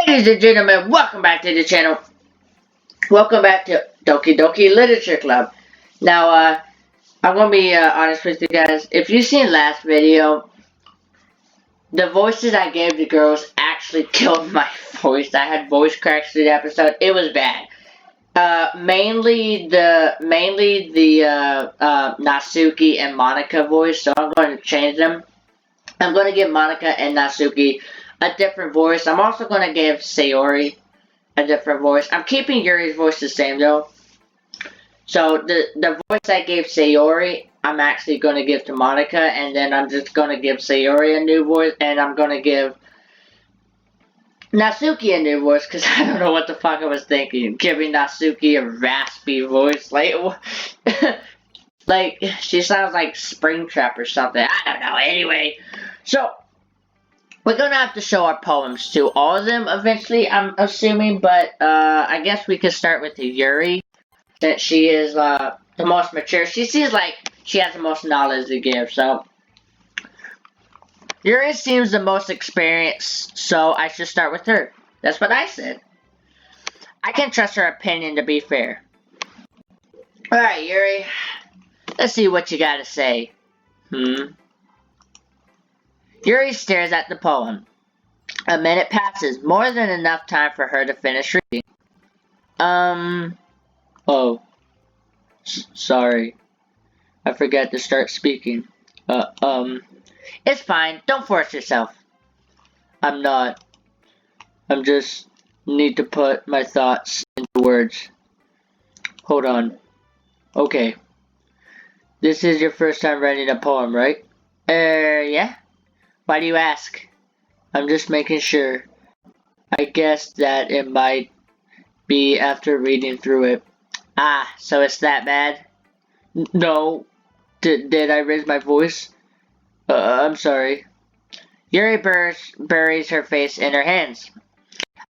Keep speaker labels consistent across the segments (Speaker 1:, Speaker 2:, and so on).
Speaker 1: Ladies and gentlemen, welcome back to the channel. Welcome back to Doki Literature Club. Now, I'm gonna be honest with you guys. If you seen last video, the voices I gave the girls actually killed my voice. I had voice cracks through the episode. It was bad. Mainly the Natsuki and Monica voice. So I'm going to change them. I'm going to give Monica and Natsuki a different voice. I'm also going to give Sayori a different voice. I'm keeping Yuri's voice the same though. So the voice I gave Sayori, I'm actually going to give to Monica, and then I'm just going to give Sayori a new voice, and I'm going to give Natsuki a new voice, because I don't know what the fuck I was thinking. Giving Natsuki a raspy voice, like, like, she sounds like Springtrap or something. I don't know, anyway. So, we're gonna have to show our poems to all of them eventually, I'm assuming, but I guess we could start with the Yuri, since she is the most mature. She seems like she has the most knowledge to give, so Yuri seems the most experienced, so I should start with her. That's what I said. I can trust her opinion to be fair. Alright, Yuri, let's see what you gotta say. Yuri stares at the poem. A minute passes, more than enough time for her to finish reading. Oh. Sorry. I forgot to start speaking. It's fine, don't force yourself. I'm not. I'm just need to put my thoughts into words. Hold on. Okay. This is your first time writing a poem, right? Yeah? Why do you ask? I'm just making sure. I guess that it might be after reading through it. Ah, so it's that bad? No. Did I raise my voice? I'm sorry. Yuri buries her face in her hands.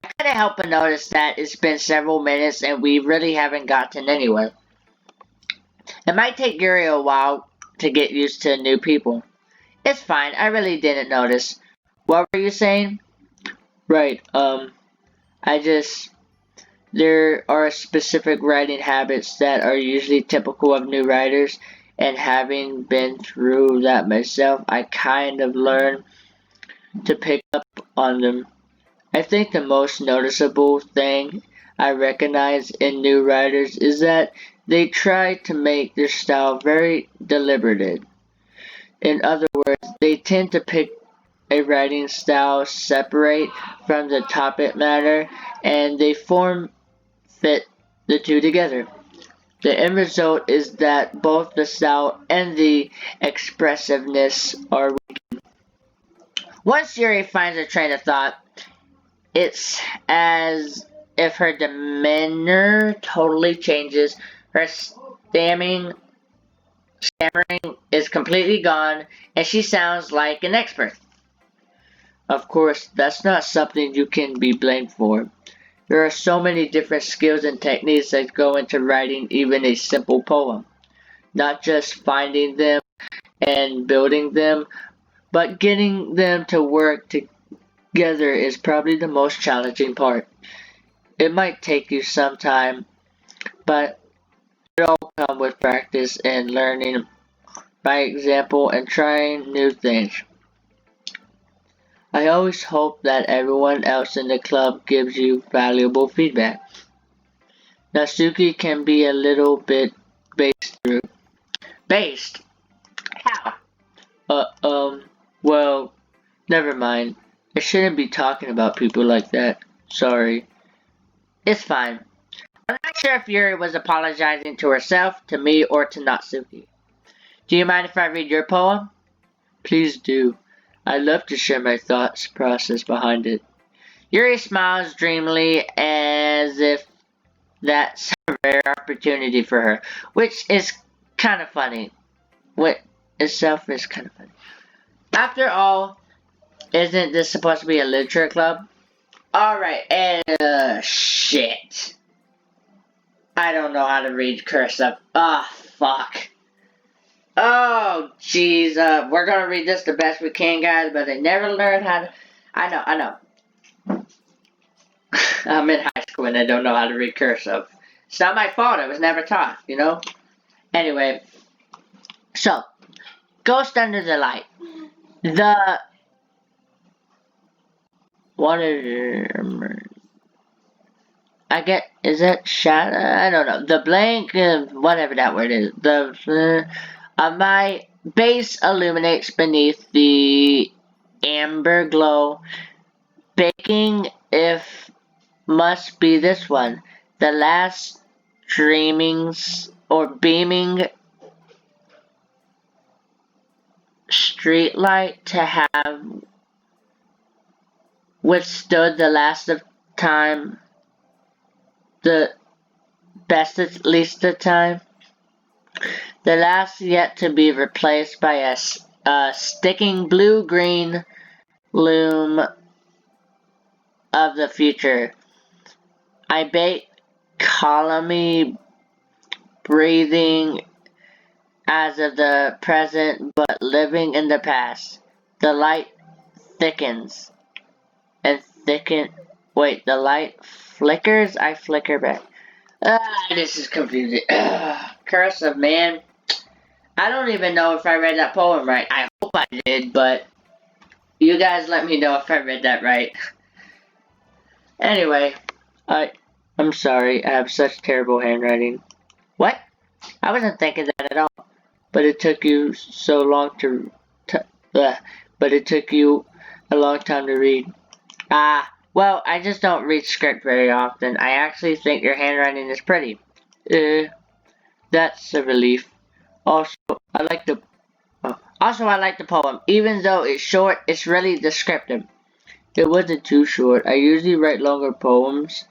Speaker 1: I couldn't help but notice that it's been several minutes and we really haven't gotten anywhere. It might take Yuri a while to get used to new people. It's fine, I really didn't notice. What were you saying? Right, there are specific writing habits that are usually typical of new writers, and having been through that myself, I kind of learned to pick up on them. I think the most noticeable thing I recognize in new writers is that they try to make their style very deliberate. In other words, they tend to pick a writing style separate from the topic matter, and they fit the two together. The end result is that both the style and the expressiveness are weakened. Once Yuri finds a train of thought, it's as if her demeanor totally changes. Her stammering is completely gone, and she sounds like an expert. Of course, that's not something you can be blamed for. There are so many different skills and techniques that go into writing even a simple poem. Not just finding them and building them, but getting them to work together is probably the most challenging part. It might take you some time, but it all comes with practice and learning by example and trying new things. I always hope that everyone else in the club gives you valuable feedback. Natsuki can be a little bit based through. Based? How? Well, never mind. I shouldn't be talking about people like that. Sorry. It's fine. I'm not sure if Yuri was apologizing to herself, to me, or to Natsuki. Do you mind if I read your poem? Please do. I'd love to share my thoughts process behind it. Yuri smiles dreamily as if that's a rare opportunity for her, which is kind of funny. What itself is kind of funny. After all, isn't this supposed to be a literature club? Alright, shit. I don't know how to read cursive. Ah, fuck. Oh, jeez, we're gonna read this the best we can, guys, but they never learn how to... I know. I'm in high school and I don't know how to read cursive. It's not my fault. I was never taught, you know? Anyway, so, Ghost Under the Light. The... What is... I get... Is that shadow? I don't know. The blank... whatever that word is. My base illuminates beneath the amber glow. Baking if must be this one. The last dreamings or beaming streetlight to have withstood the last of time, the best at least of time, the last yet to be replaced by a sticking blue-green loom of the future. I bake columny breathing as of the present, but living in the past. The light thickens and Wait, the light flickers? I flicker back. This is confusing. Cursive, man. I don't even know if I read that poem right. I hope I did, but you guys let me know if I read that right. Anyway, I'm sorry. I have such terrible handwriting. What? I wasn't thinking that at all. But it took you so long but it took you a long time to read. Well, I just don't read script very often. I actually think your handwriting is pretty. That's a relief. Also, I like the poem. Even though it's short, it's really descriptive. It wasn't too short. I usually write longer poems.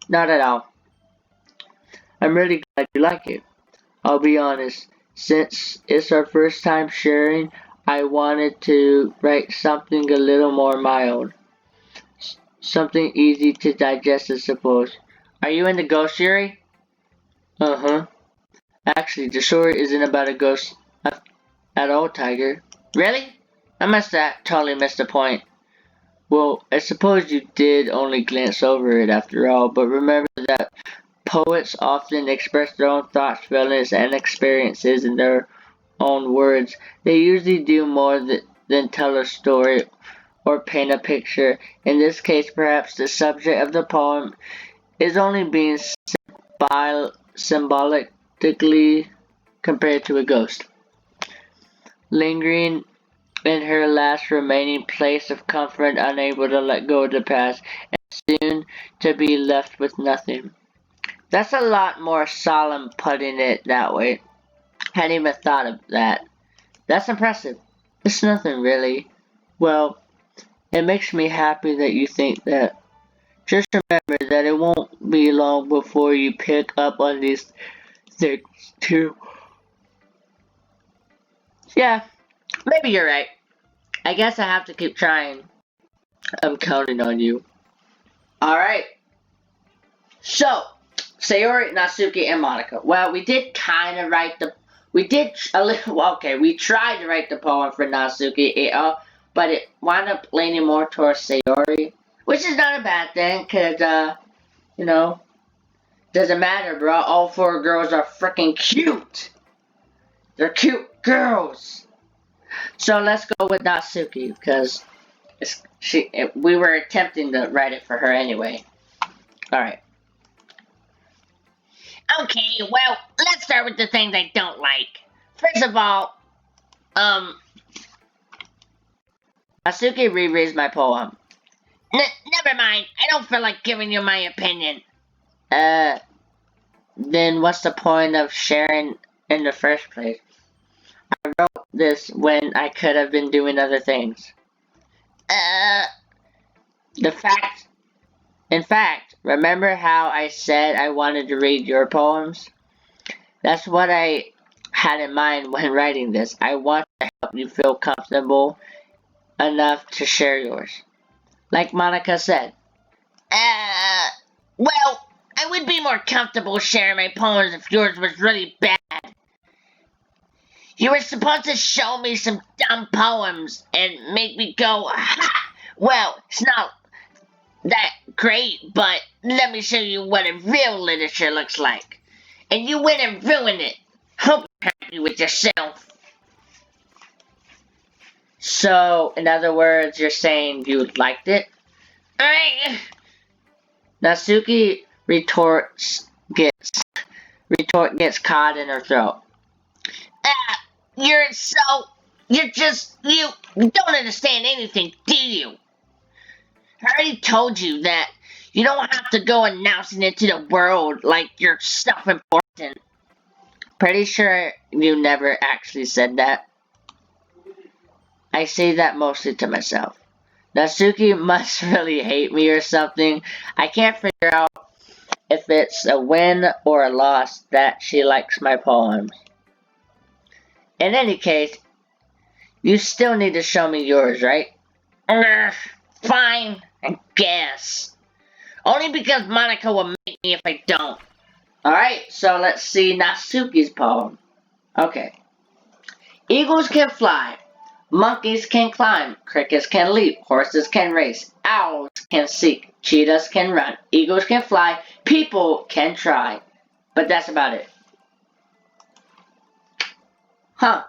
Speaker 1: Not at all. I'm really glad you like it. I'll be honest. Since it's our first time sharing, I wanted to write something a little more mild. Something easy to digest, I suppose. Are you into ghost theory? Uh-huh. Actually, the story isn't about a ghost at all, Tiger. Really? I must have totally missed the point. Well, I suppose you did only glance over it after all, but remember that poets often express their own thoughts, feelings, and experiences in their own words. They usually do more than tell a story or paint a picture. In this case, perhaps the subject of the poem is only being symbolically compared to a ghost, lingering in her last remaining place of comfort, unable to let go of the past, and soon to be left with nothing. That's a lot more solemn putting it that way. Hadn't even thought of that. That's impressive. It's nothing really. Well, it makes me happy that you think that. Just remember that it won't be long before you pick up on these things too. Yeah, maybe you're right. I guess I have to keep trying. I'm counting on you. Alright. So, Sayori, Natsuki, and Monica. Well, we did kind of write the... We did a little... Okay, we tried to write the poem for Natsuki, but it wound up leaning more towards Sayori. Which is not a bad thing, because, you know, doesn't matter, bro. All four girls are freaking cute. They're cute girls. So let's go with Natsuki, because we were attempting to write it for her anyway. Alright. Okay, well, let's start with the things I don't like. First of all, Natsuki rereads my poem. Never mind, I don't feel like giving you my opinion. Then what's the point of sharing in the first place? I wrote this when I could have been doing other things. In fact, remember how I said I wanted to read your poems? That's what I had in mind when writing this. I want to help you feel comfortable enough to share yours. Like Monica said. Well, I would be more comfortable sharing my poems if yours was really bad. You were supposed to show me some dumb poems and make me go, ha! Well, it's not that great, but let me show you what a real literature looks like. And you went and ruined it. Hope you're happy with yourself. So, in other words, you're saying you liked it? Natsuki gets caught in her throat. You don't understand anything, do you? I already told you that you don't have to go announcing it to the world like you're self-important. Pretty sure you never actually said that. I say that mostly to myself. Natsuki must really hate me or something. I can't figure out if it's a win or a loss that she likes my poems. In any case, you still need to show me yours, right? Fine, I guess. Only because Monica will make me if I don't. Alright, so let's see Natsuki's poem. Okay. Eagles can fly. Monkeys can climb. Crickets can leap. Horses can race. Owls can seek. Cheetahs can run. Eagles can fly. People can try. But that's about it. Huh.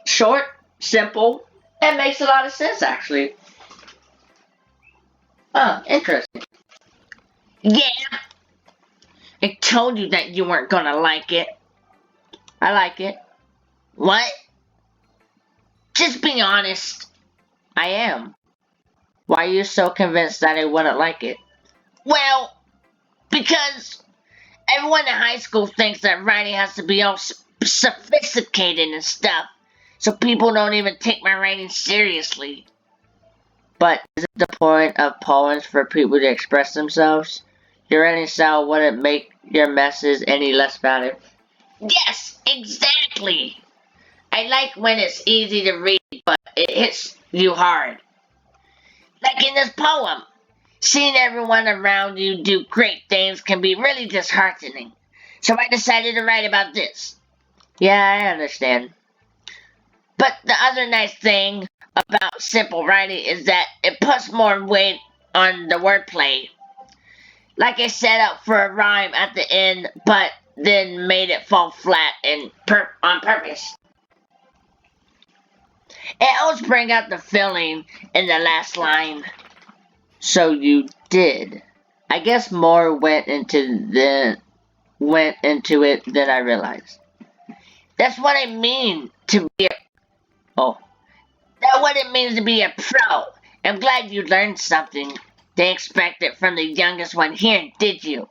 Speaker 1: Short, simple, and makes a lot of sense, actually. Huh, interesting. Yeah. I told you that you weren't gonna like it. I like it. What? Just be honest. I am. Why are you so convinced that I wouldn't like it? Well, because everyone in high school thinks that writing has to be all sophisticated and stuff. So people don't even take my writing seriously. But isn't the point of poems for people to express themselves? Your writing style wouldn't make your message any less valid. Yes, exactly. I like when it's easy to read, but it hits you hard. Like in this poem, seeing everyone around you do great things can be really disheartening. So I decided to write about this. Yeah, I understand. But the other nice thing about simple writing is that it puts more weight on the wordplay. Like I set up for a rhyme at the end, but then made it fall flat on purpose. It helps bring out the feeling in the last line. So you did. I guess more went into it than I realized. That's what I mean to be that's what it means to be a pro. I'm glad you learned something. Didn't expect it from the youngest one here, did you?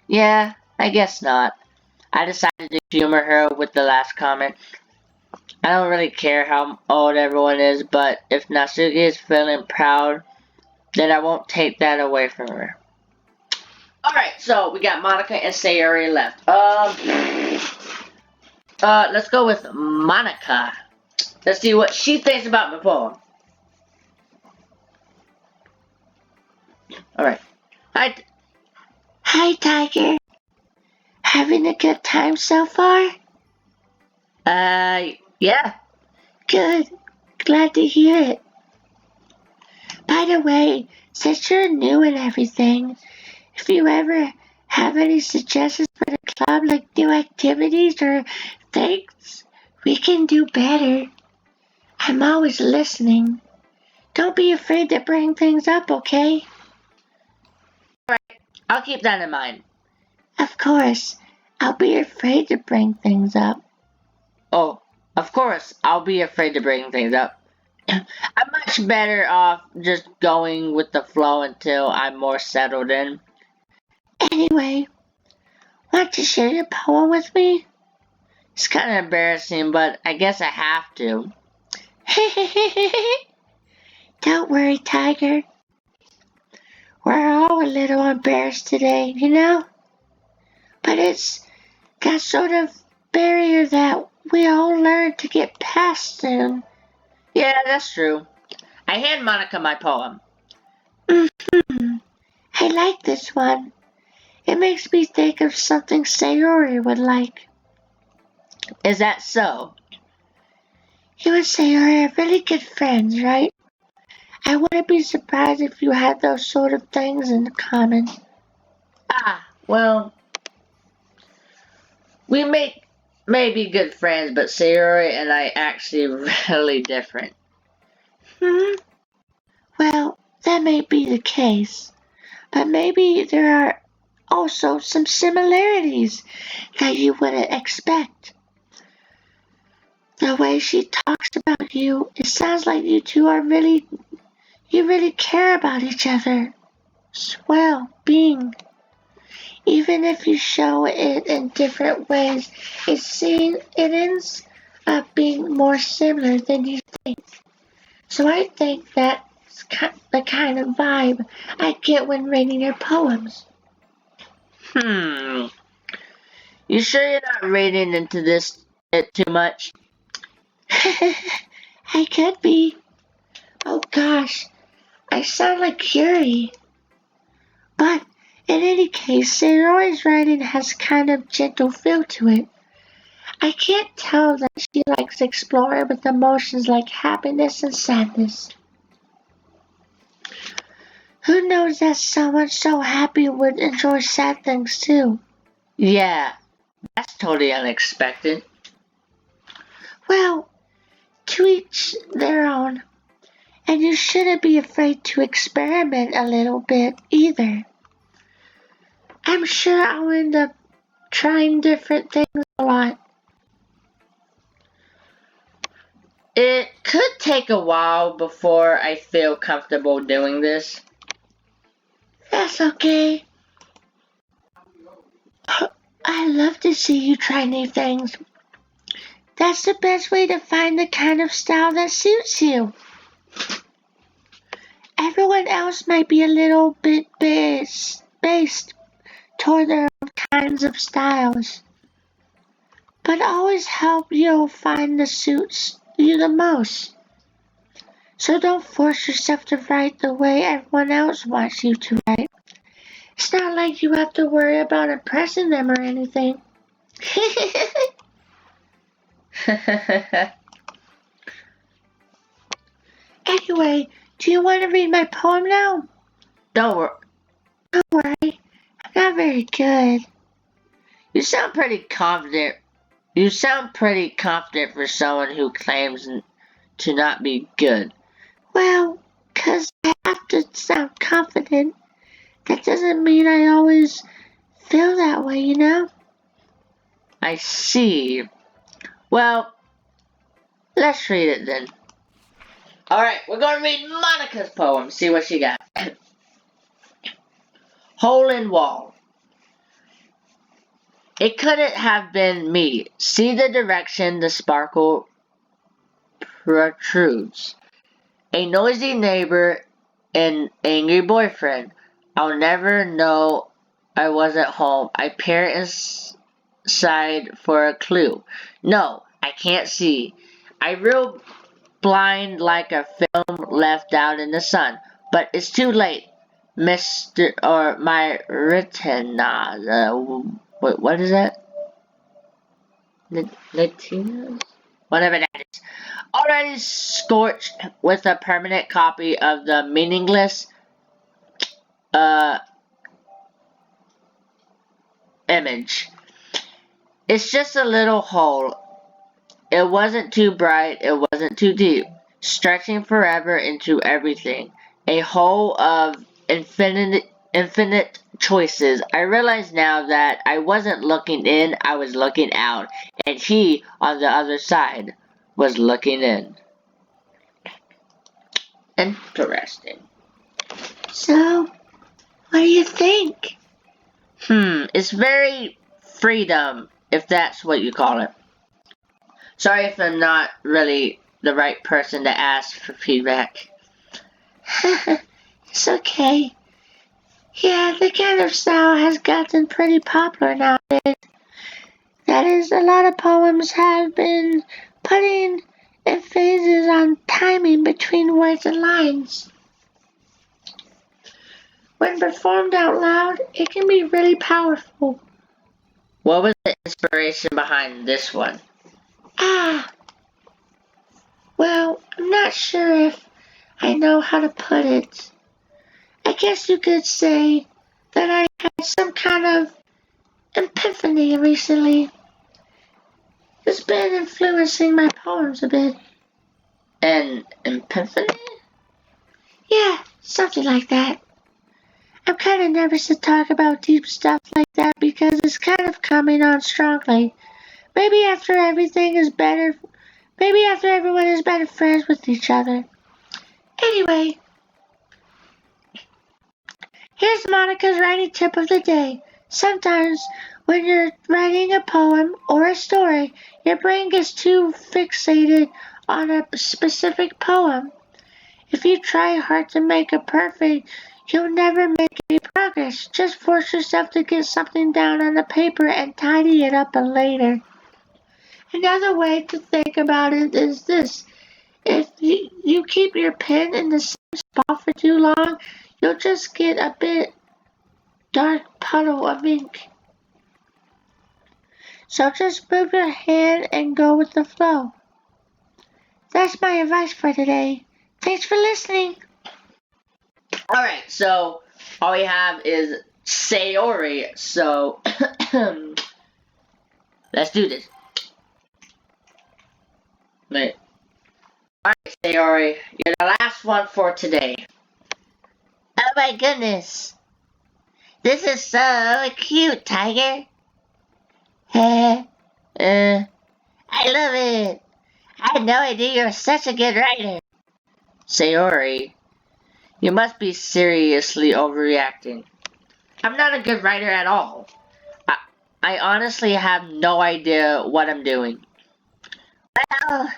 Speaker 1: Yeah, I guess not. I decided to humor her with the last comment. I don't really care how old everyone is, but if Natsuki is feeling proud, then I won't take that away from her. Alright, so we got Monica and Sayori left. Let's go with Monica. Let's see what she thinks about my poem. Alright. Hi, Tiger. Having a good time so far? Yeah. Good. Glad to hear it. By the way, since you're new and everything, if you ever have any suggestions for the club, like new activities or things we can do better, I'm always listening. Don't be afraid to bring things up, okay? Alright, I'll keep that in mind. Of course, I'll be afraid to bring things up. Oh, of course, I'll be afraid to bring things up. I'm much better off just going with the flow until I'm more settled in. Anyway, want to share your poem with me? It's kind of embarrassing, but I guess I have to. Don't worry, Tiger. We're all a little embarrassed today, you know? But it's that sort of barrier that we all learn to get past soon. Yeah, that's true. I hand Monica my poem. I like this one. It makes me think of something Sayori would like. Is that so? You and Sayori are really good friends, right?
Speaker 2: I wouldn't be surprised if you had those sort of things in common.
Speaker 1: Well, we may be good friends, but Sayori and I actually really different.
Speaker 2: Hmm? Well, that may be the case, but maybe there are also some similarities that you wouldn't expect. The way she talks about you, it sounds like you really care about each other's well-being. Even if you show it in different ways, it ends up being more similar than you think. So I think that's the kind of vibe I get when reading your poems.
Speaker 1: Hmm. You sure you're not reading into this too much?
Speaker 2: I could be. Oh gosh, I sound like Curie. But in any case, Sayori's writing has kind of gentle feel to it. I can't tell that she likes exploring with emotions like happiness and sadness. Who knows that someone so happy would enjoy sad things too?
Speaker 1: Yeah, that's totally unexpected.
Speaker 2: Well, to each their own. And you shouldn't be afraid to experiment a little bit either. I'm sure I'll end up trying different things a lot.
Speaker 1: It could take a while before I feel comfortable doing this.
Speaker 2: That's okay. I love to see you try new things. That's the best way to find the kind of style that suits you. Everyone else might be a little bit based toward their own kinds of styles, but always help you'll find the suits you the most. So don't force yourself to write the way everyone else wants you to write. It's not like you have to worry about impressing them or anything. Anyway, do you want to read my poem now?
Speaker 1: Don't worry.
Speaker 2: Don't worry, I'm not very good.
Speaker 1: You sound pretty confident. You sound pretty confident for someone who claims to not be good.
Speaker 2: Well, 'cause I have to sound confident. That doesn't mean I always feel that way, you know?
Speaker 1: I see. Well, let's read it then. Alright, we're gonna read Monica's poem. See what she got. Hole in Wall. It couldn't have been me. See the direction the sparkle protrudes. A noisy neighbor, an angry boyfriend. I'll never know I wasn't home. I peer inside for a clue. No, I can't see. I reel blind like a film left out in the sun. But it's too late. Mr. or my retina. What is that? Latinas? Whatever that is. Already scorched with a permanent copy of the meaningless uh, image. It's just a little hole. It wasn't too bright, it wasn't too deep, stretching forever into everything. A hole of infinite choices. I realize now that I wasn't looking in, I was looking out, and he, on the other side, was looking in. Interesting.
Speaker 2: So, what do you think?
Speaker 1: It's very freedom, if that's what you call it. Sorry if I'm not really the right person to ask for feedback.
Speaker 2: It's okay. Yeah, the kind of style has gotten pretty popular nowadays. That is, a lot of poems have been putting emphasis on timing between words and lines. When performed out loud, it can be really powerful.
Speaker 1: What was the inspiration behind this one?
Speaker 2: Ah, well, I'm not sure if I know how to put it. I guess you could say that I had some kind of epiphany recently. It's been influencing my poems a bit.
Speaker 1: An epiphany?
Speaker 2: Yeah, something like that. I'm kind of nervous to talk about deep stuff like that because it's kind of coming on strongly. Maybe after everything is better, maybe after everyone is better friends with each other. Anyway, here's Monica's writing tip of the day. Sometimes when you're writing a poem or a story, your brain gets too fixated on a specific poem. If you try hard to make it perfect, you'll never make any progress. Just force yourself to get something down on the paper and tidy it up later. Another way to think about it is this. If you keep your pen in the same spot for too long, you'll just get a bit dark puddle of ink. So just move your hand and go with the flow. That's my advice for today. Thanks for listening.
Speaker 1: Alright, so all we have is Sayori, so let's do this. Wait. Alright, Sayori, you're the last one for today.
Speaker 2: Oh my goodness. This is so cute, Tiger. I love it. I had no idea you're such a good writer.
Speaker 1: Sayori, you must be seriously overreacting. I'm not a good writer at all. I honestly have no idea what I'm doing.
Speaker 2: Well,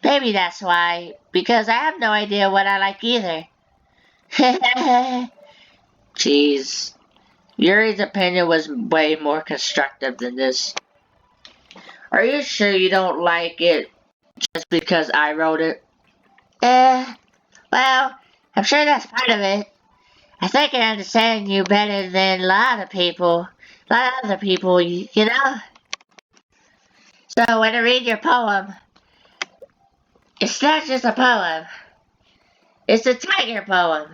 Speaker 2: maybe that's why, because I have no idea what I like either.
Speaker 1: Jeez. Yuri's opinion was way more constructive than this. Are you sure you don't like it just because I wrote it?
Speaker 2: Well, I'm sure that's part of it. I think I understand you better than a lot of people. A lot of other people, you know? So when I read your poem, it's not just a poem. It's a tiger poem.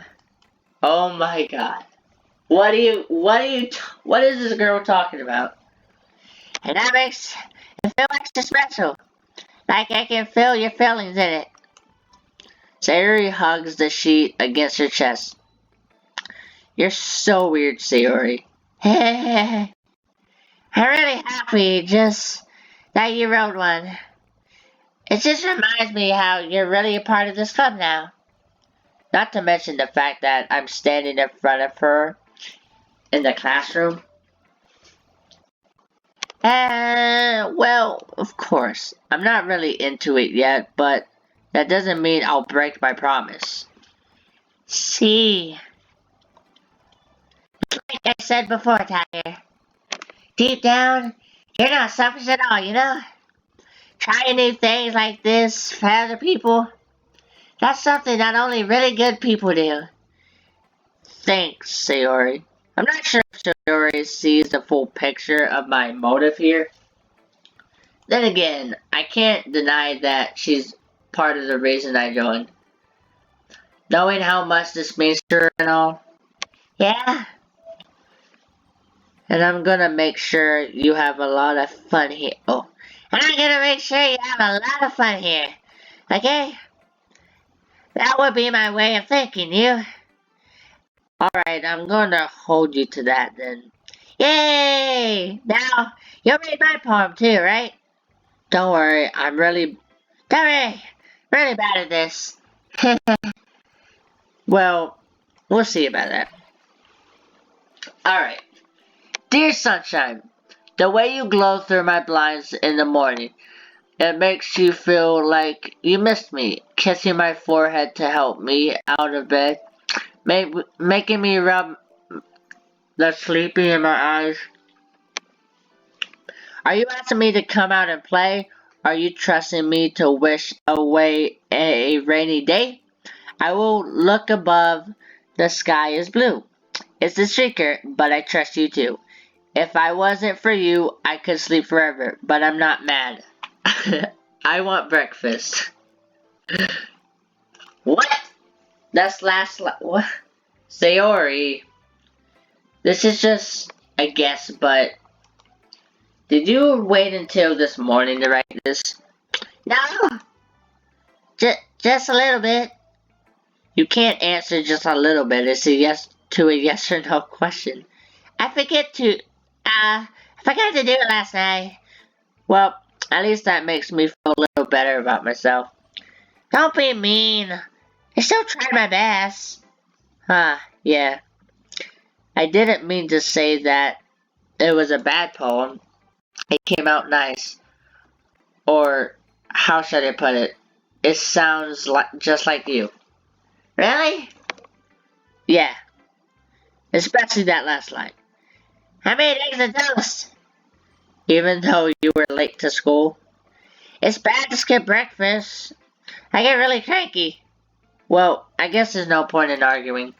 Speaker 1: Oh my god. What is this girl talking about?
Speaker 2: And that makes it feel extra special. Like I can feel your feelings in it.
Speaker 1: Sayori hugs the sheet against her chest. You're so weird, Sayori.
Speaker 2: I'm really happy just that you wrote one. It just reminds me how you're really a part of this club now.
Speaker 1: Not to mention the fact that I'm standing in front of her in the classroom. Well, of course. I'm not really into it yet, but that doesn't mean I'll break my promise.
Speaker 2: See, like I said before, Tiger, deep down, you're not selfish at all, you know? Trying new things like this for other people, that's something that only really good people do.
Speaker 1: Thanks, Sayori. I'm not sure if Sayori sees the full picture of my motive here. Then again, I can't deny that she's part of the reason I joined. Knowing how much this means to her and all.
Speaker 2: Yeah?
Speaker 1: And I'm gonna make sure you have a lot of fun here. Oh,
Speaker 2: And I'm gonna make sure you have a lot of fun here. Okay? That would be my way of thanking you.
Speaker 1: alright, I'm gonna hold you to that then.
Speaker 2: Yay! Now, you'll read my poem too, right?
Speaker 1: Don't worry, I'm really,
Speaker 2: Don't worry. Really bad at this.
Speaker 1: well, we'll see about that. Alright. Dear Sunshine, the way you glow through my blinds in the morning, it makes you feel like you missed me, kissing my forehead to help me out of bed, making me rub the sleepy in my eyes. Are you asking me to come out and play? Are you trusting me to wish away a rainy day? I will look above, the sky is blue. It's a streaker, but I trust you too. If I wasn't for you, I could sleep forever, but I'm not mad. I want breakfast. What? That's what? Sayori. This is just a guess, but did you wait until this morning to write this?
Speaker 2: No, just a little bit.
Speaker 1: You can't answer just a little bit. It's a yes to a yes or no question.
Speaker 2: I forget to, I forgot to do it last night.
Speaker 1: Well, at least that makes me feel a little better about myself.
Speaker 2: Don't be mean. I still tried my best.
Speaker 1: Yeah. I didn't mean to say that it was a bad poem. It came out nice. Or, how should I put it? It sounds just like you.
Speaker 2: Really?
Speaker 1: Yeah. Especially that last line.
Speaker 2: I made eggs and toast.
Speaker 1: Even though you were late to school?
Speaker 2: It's bad to skip breakfast. I get really cranky.
Speaker 1: Well, I guess there's no point in arguing.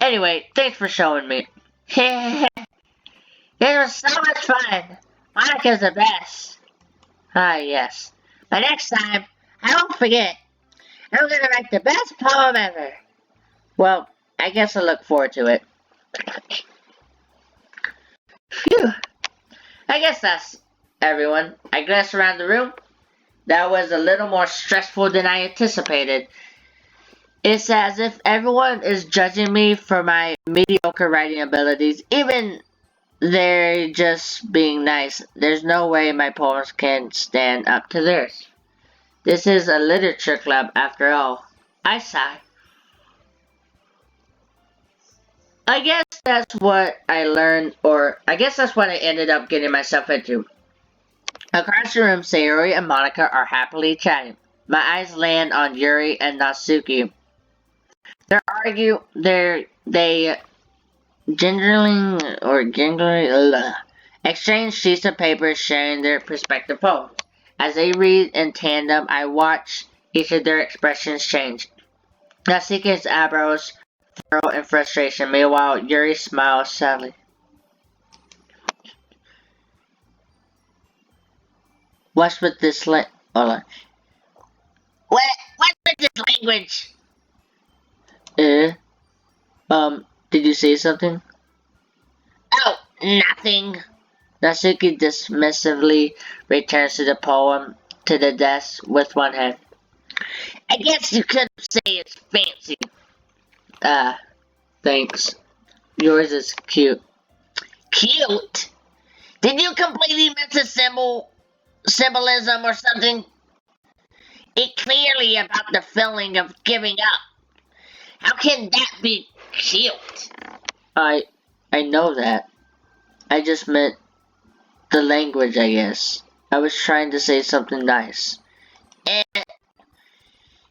Speaker 1: Anyway, thanks for showing me.
Speaker 2: It was so much fun. Monica's the best.
Speaker 1: Yes.
Speaker 2: But next time, I won't forget. I'm gonna write the best poem ever.
Speaker 1: Well, I guess I look forward to it. Phew. I guess that's everyone. I glanced around the room. That was a little more stressful than I anticipated. It's as if everyone is judging me for my mediocre writing abilities, even they're just being nice. There's no way my poems can stand up to theirs. This is a literature club after all. I sigh. I guess that's what I learned, or I guess that's what I ended up getting myself into. Across the room, Sayori and Monica are happily chatting. My eyes land on Yuri and Natsuki. They gingerly exchange sheets of paper sharing their respective poems. As they read in tandem, I watch each of their expressions change. Natsuki's eyebrows furrow in frustration, meanwhile Yuri smiles sadly. What's with this hold on.
Speaker 2: What's with this language?
Speaker 1: Did you say something?
Speaker 2: Oh, nothing.
Speaker 1: Natsuki dismissively returns to the poem to the desk with one hand.
Speaker 2: I guess you could say it's fancy.
Speaker 1: Thanks. Yours is cute.
Speaker 2: Cute? Did you completely miss a symbolism or something? It's clearly about the feeling of giving up. How can that be cute?
Speaker 1: I know that. I just meant the language, I guess. I was trying to say something nice.
Speaker 2: Eh,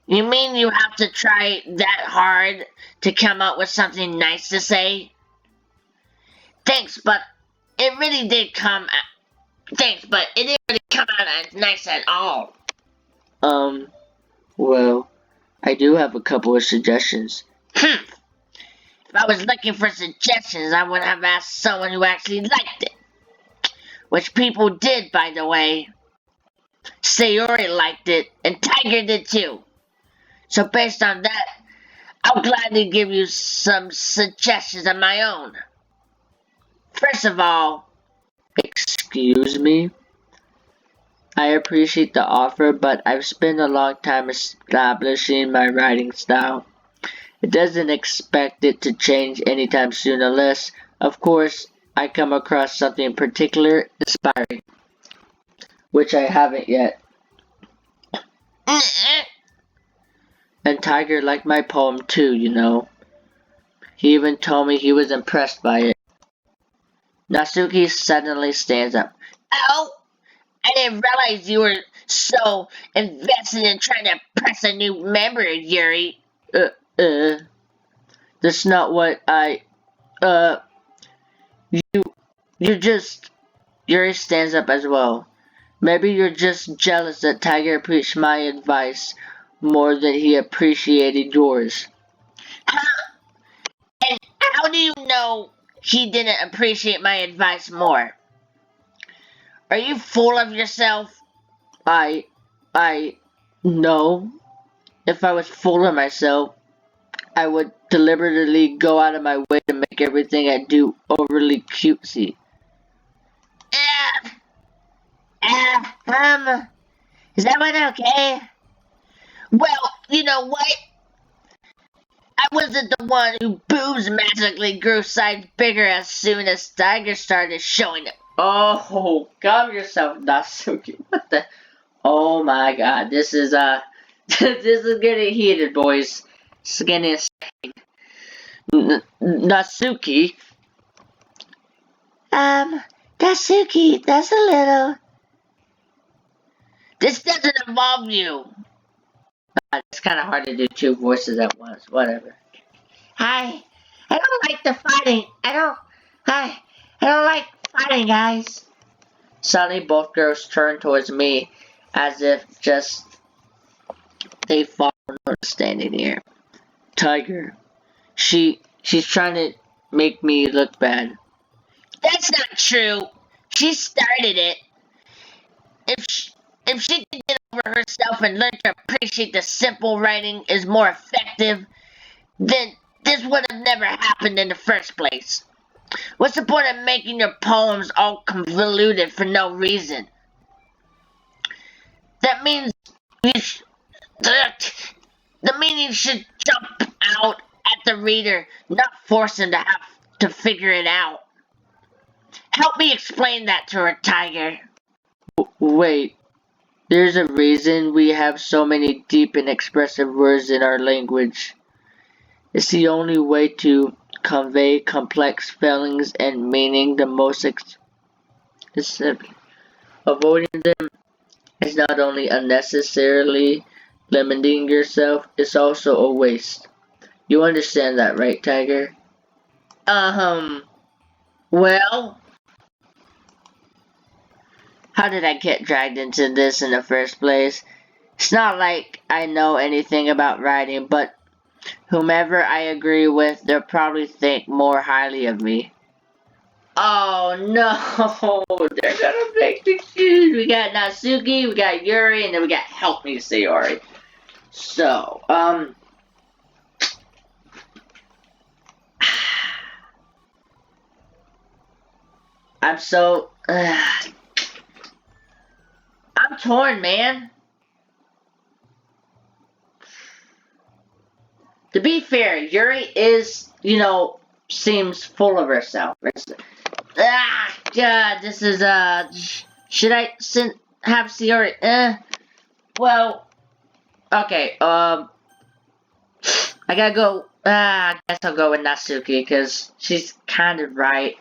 Speaker 2: you mean you have to try that hard to come up with something nice to say? Thanks, but it really did come out. Thanks, but it didn't really come out as nice at all.
Speaker 1: Well, I do have a couple of suggestions.
Speaker 2: If I was looking for suggestions, I would have asked someone who actually liked it. Which people did, by the way. Sayori liked it, and Tiger did too. So based on that, I'll gladly give you some suggestions of my own. First of all,
Speaker 1: Excuse me? I appreciate the offer, but I've spent a long time establishing my writing style. It doesn't expect it to change anytime soon unless, of course, I come across something particularly inspiring, which I haven't yet. And Tiger liked my poem too, you know. He even told me he was impressed by it. Natsuki suddenly stands up.
Speaker 2: oh, I didn't realize you were so invested in trying to press a new member, Yuri.
Speaker 1: Uh, uh, that's not what you, you're just, Yuri stands up as well. Maybe you're just jealous that Tiger appreciated my advice more than he appreciated yours.
Speaker 2: And how do you know he didn't appreciate my advice more? Are you full of yourself?
Speaker 1: I, no. If I was full of myself, I would deliberately go out of my way to make everything I do overly cutesy.
Speaker 2: Uh, is that one okay? Well, you know what? I wasn't the one who boobs magically grew size bigger as soon as Tiger started showing up.
Speaker 1: Oh, calm yourself, Natsuki. What the? Oh my God, this is this is getting heated, boys. It's getting Natsuki.
Speaker 2: Daisuke, that's a little.
Speaker 1: This doesn't involve you. It's kind of hard to do two voices at once. Whatever.
Speaker 2: I don't like the fighting. I don't like fighting, guys.
Speaker 1: Suddenly, both girls turned towards me, as if just they thought standing here. Tiger. She's trying to make me look bad.
Speaker 2: That's not true. She started it. If she could get over herself and learn to appreciate the simple writing is more effective, then this would have never happened in the first place. What's the point of making your poems all convoluted for no reason? That means you sh- the meaning should jump out at the reader, not force him to have to figure it out. Help me explain that to her, Tiger.
Speaker 1: Wait, there's a reason we have so many deep and expressive words in our language. It's the only way to convey complex feelings and meaning the most specific. Avoiding them is not only unnecessarily limiting yourself, it's also a waste. You understand that, right, Tiger?
Speaker 2: Well,
Speaker 1: How did I get dragged into this in the first place? It's not like I know anything about writing, but whomever I agree with, they'll probably think more highly of me. Oh no, they're gonna make me choose. We got Natsuki, we got Yuri, and then we got Help Me Sayori. So, I'm so, I'm torn, man. To be fair, Yuri is, seems full of herself. God, this is, should I have Sayori? Well, okay, I gotta go, I guess I'll go with Natsuki, because she's kind of right.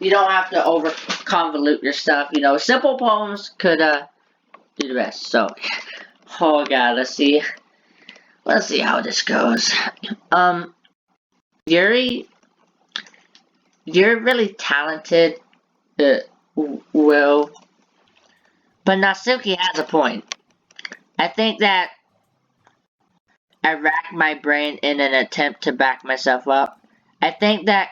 Speaker 1: You don't have to over convolute your stuff, simple poems could, do the rest, so, oh god, let's see how this goes. Yuri, you're really talented, Will, but Natsuki has a point. I think that I racked my brain in an attempt to back myself up. I think that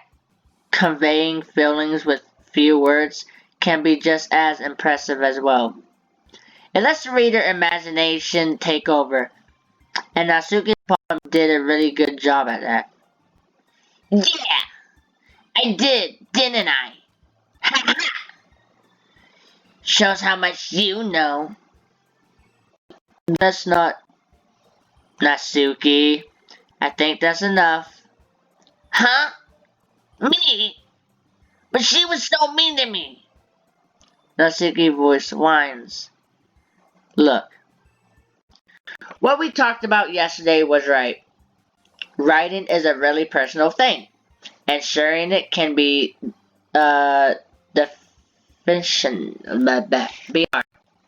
Speaker 1: conveying feelings with few words can be just as impressive as well. It lets the reader imagination take over, and Natsuki's poem did a really good job at that.
Speaker 2: yeah, I did, didn't I? Ha ha! Shows how much you know.
Speaker 1: That's not Natsuki. I think that's enough.
Speaker 2: Huh? Me? But she was so mean to me.
Speaker 1: Natsuki's voice whines. Look, what we talked about yesterday was right. Writing is a really personal thing, and sharing it can be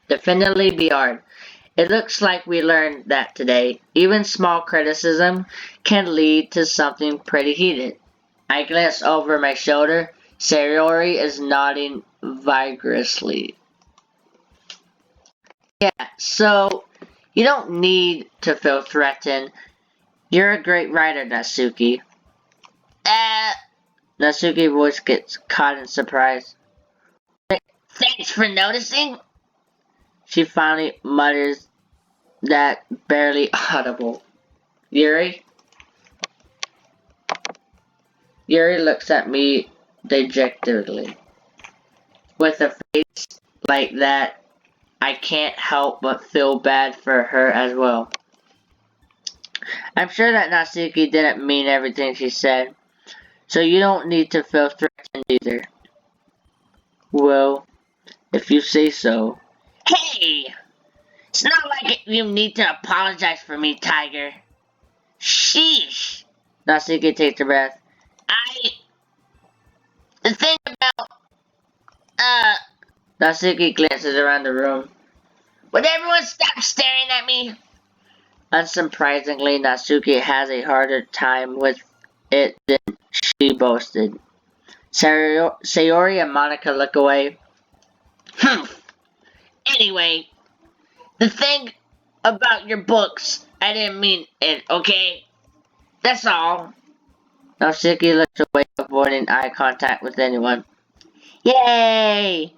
Speaker 1: definitely be hard. It looks like we learned that today. Even small criticism can lead to something pretty heated. I glance over my shoulder. Sayori is nodding vigorously. Yeah, so you don't need to feel threatened. You're a great writer, Natsuki.
Speaker 2: Uh,
Speaker 1: Natsuki's voice gets caught in surprise.
Speaker 2: Thanks for noticing.
Speaker 1: She finally mutters that barely audible. Yuri? Yuri looks at me dejectedly. With a face like that, I can't help but feel bad for her as well. I'm sure that Natsuki didn't mean everything she said, so you don't need to feel threatened either. Well, if you say so. Hey! It's not like you need to apologize for me, Tiger. Sheesh! Natsuki takes a breath. The thing about, Natsuki glances around the room. Would everyone stop staring at me? Unsurprisingly, Natsuki has a harder time with it than she boasted. Sayori and Monica look away. Anyway, the thing about your books, I didn't mean it, okay? That's all. Natsuki looks away, avoiding eye contact with anyone. Yay!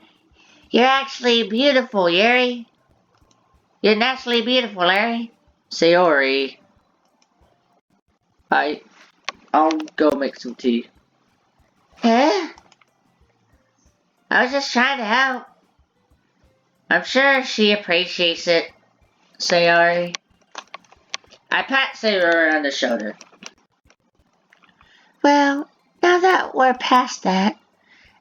Speaker 1: You're actually beautiful, Yuri. You're naturally beautiful, Larry. Sayori. I'll go make some tea. Huh? I was just trying to help. I'm sure she appreciates it, Sayori. I pat Sayori on the shoulder.
Speaker 2: Well, now that we're past that,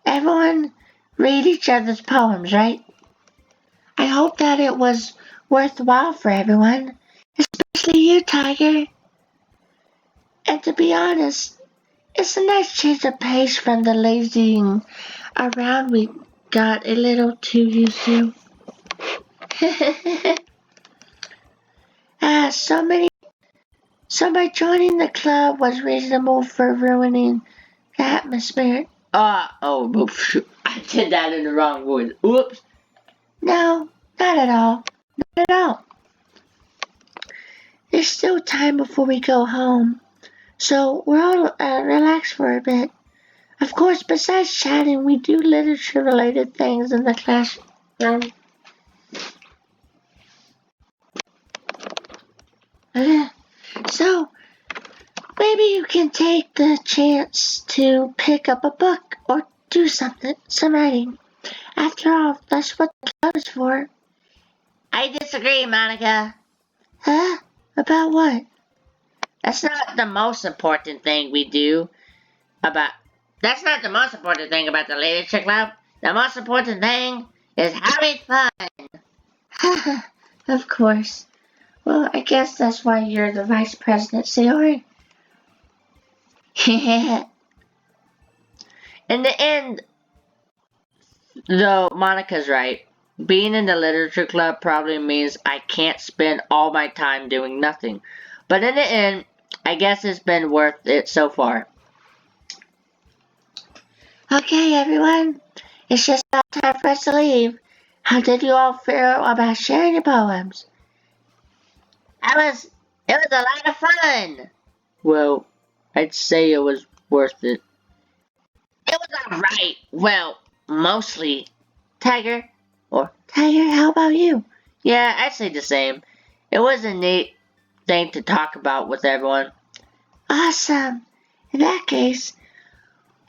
Speaker 2: everyone read each other's poems, right? I hope that it was worthwhile for everyone, especially you, Tiger. And to be honest, it's a nice change of pace from the lazying around we got a little too used to. So by joining the club was reasonable for ruining the atmosphere.
Speaker 1: I did that in the wrong voice. Oops.
Speaker 2: No, not at all. Not at all. There's still time before we go home, so we're all relaxed for a bit. Of course, besides chatting, we do literature-related things in the classroom. So, maybe you can take the chance to pick up a book or do some writing. After all, that's what the club is for.
Speaker 1: I disagree, Monica.
Speaker 2: Huh? About what?
Speaker 1: That's not the most important thing we do about. That's not the most important thing about the literature club. The most important thing is having fun.
Speaker 2: Of course. Well, I guess that's why you're the vice president, Sayori.
Speaker 1: In the end, though, Monica's right. Being in the literature club probably means I can't spend all my time doing nothing. But in the end, I guess it's been worth it so far.
Speaker 2: Okay, everyone. It's just about time for us to leave. How did you all feel about sharing your poems?
Speaker 1: It was a lot of fun. Well, I'd say it was worth it. It was alright. Well, mostly. Tiger?
Speaker 2: Tiger, how about you?
Speaker 1: Yeah, I'd say the same. It was a neat thing to talk about with everyone.
Speaker 2: Awesome. In that case,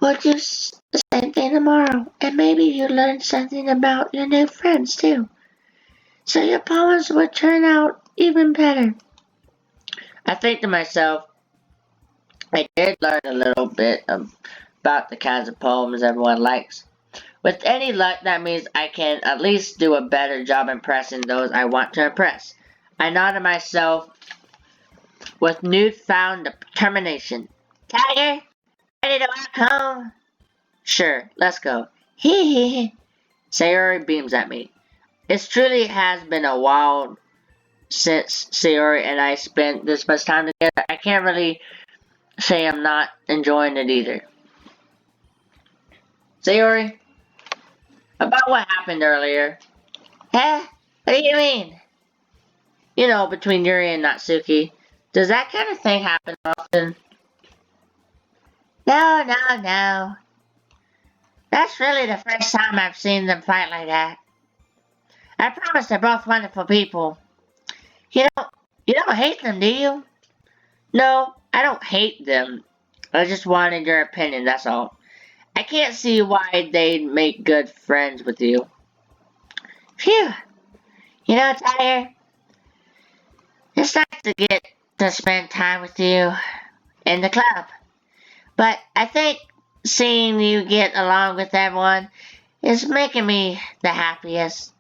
Speaker 2: we'll do the same thing tomorrow, and maybe you learn something about your new friends too. So your poems will turn out even better.
Speaker 1: I think to myself, I did learn a little bit about the kinds of poems everyone likes. With any luck, that means I can at least do a better job impressing those I want to impress. I nodded myself with newfound determination. Tiger, ready to walk home? Sure, let's go.
Speaker 2: Hee hee hee.
Speaker 1: Sayori beams at me. It truly has been a while since Sayori and I spent this much time together. I can't really say I'm not enjoying it either. Sayori, about what happened earlier.
Speaker 2: Huh? What do you mean?
Speaker 1: You know, between Yuri and Natsuki. Does that kind of thing happen often?
Speaker 2: No. That's really the first time I've seen them fight like that. I promise they're both wonderful people. You don't hate them, do you?
Speaker 1: No, I don't hate them. I just wanted your opinion, that's all. I can't see why they'd make good friends with you.
Speaker 2: Phew. You know, Tiger, it's nice to get to spend time with you in the club. But I think seeing you get along with everyone is making me the happiest.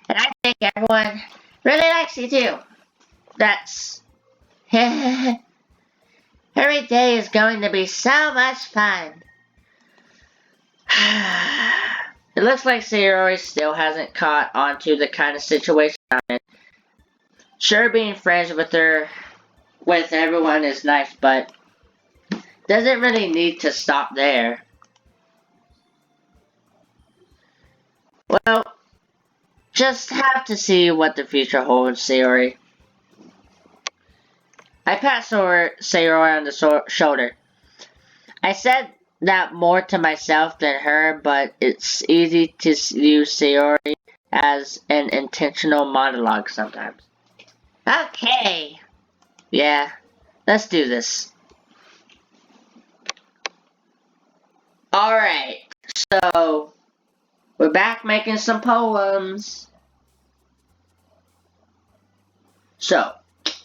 Speaker 2: And I think everyone really likes you too. That's. Every day is going to be so much fun.
Speaker 1: It looks like Sayori still hasn't caught on to the kind of situation I'm in. Sure, being friends with everyone is nice, but doesn't really need to stop there. Well, just have to see what the future holds, Sayori. I pat Sayori on the shoulder. I said that more to myself than her, but it's easy to use Sayori as an intentional monologue sometimes.
Speaker 2: Okay.
Speaker 1: Yeah, let's do this. Alright, so we're back making some poems. So,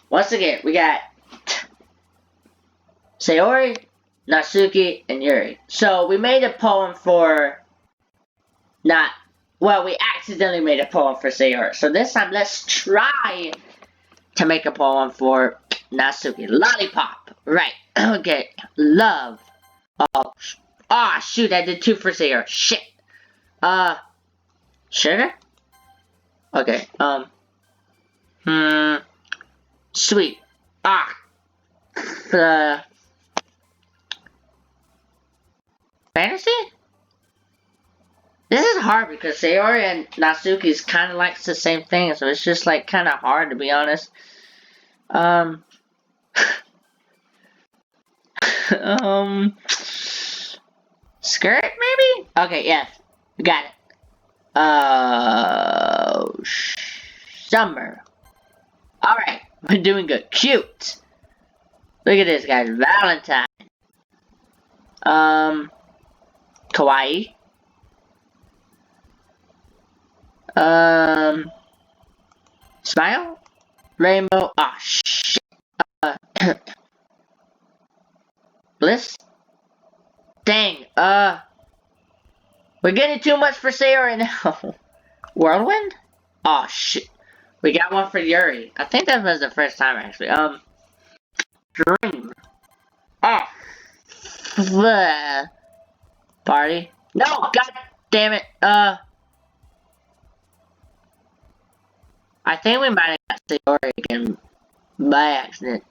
Speaker 1: once again, we got Sayori, Natsuki, and Yuri. So, we made a poem for we accidentally made a poem for Sayori. So this time, let's try to make a poem for Natsuki. Lollipop. Right. Okay. Love. Shoot, I did 2 for Sayori. Shit. Sugar? Okay, sweet. Fantasy? This is hard because Sayori and Natsuki's kind of likes the same thing, so it's just like kind of hard to be honest. Skirt maybe? Okay, yes, we got it. Summer. Alright, we're doing good. Cute. Look at this, guys. Valentine. Kawaii. Smile. Rainbow. Shit. Bliss. Dang. We're getting too much for Sayori now. Whirlwind? Shit. We got one for Yuri. I think that was the first time actually. Dream. Bleh. Party. No, god damn it. I think we might have got Sayori again by accident.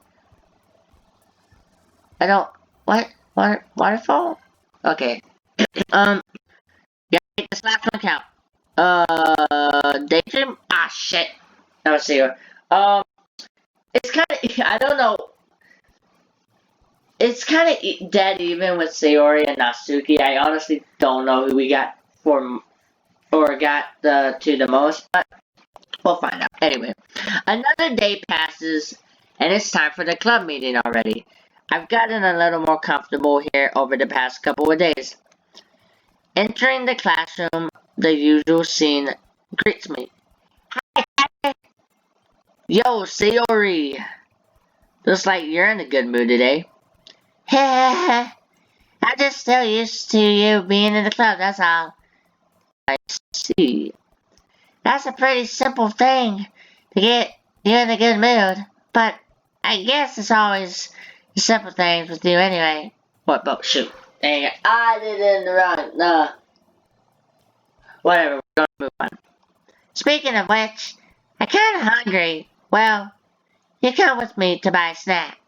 Speaker 1: I don't. What? Waterfall? Okay. Gotta make this last one count. Daydream? Shit. That was Sayori. It's kind of. I don't know. It's kind of dead even with Sayori and Natsuki. I honestly don't know who we got to the most, but we'll find out. Anyway, another day passes, and it's time for the club meeting already. I've gotten a little more comfortable here over the past couple of days. Entering the classroom, the usual scene greets me. Hi. Yo, Sayori. Looks like you're in a good mood today.
Speaker 2: I'm just so used to you being in the club, that's all.
Speaker 1: I see.
Speaker 2: That's a pretty simple thing to get you in a good mood, but I guess it's always the simple things with you anyway.
Speaker 1: What? Oh, shoot. Dang it. I did it in the wrong. No. Whatever, we're gonna move on.
Speaker 2: Speaking of which, I'm kinda hungry. Well, you come with me to buy a snack.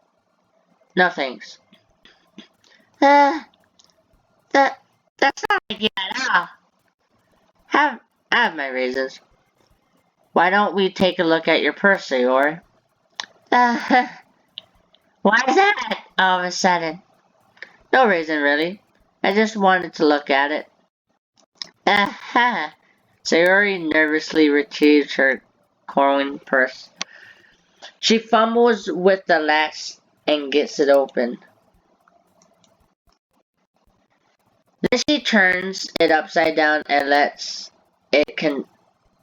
Speaker 1: No thanks.
Speaker 2: That's not like you at all.
Speaker 1: I have my reasons. Why don't we take a look at your purse, Sayori?
Speaker 2: Why is that all of a sudden?
Speaker 1: No reason, really. I just wanted to look at it. Sayori nervously retrieves her coin purse. She fumbles with the latch and gets it open. Then she turns it upside down and lets it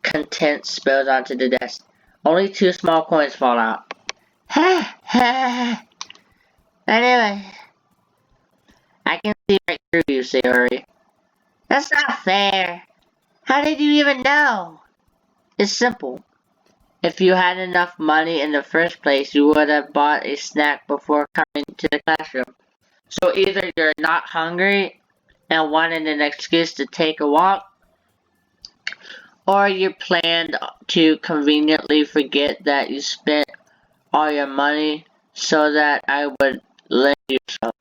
Speaker 1: contents spills onto the desk. Only 2 small coins fall out. Anyway, I can see right through you, Sayori. That's not fair. How did you even know? It's simple. If you had enough money in the first place, you would have bought a snack before coming to the classroom. So either you're not hungry and wanted an excuse to take a walk, or you planned to conveniently forget that you spent all your money so that I would lend you some.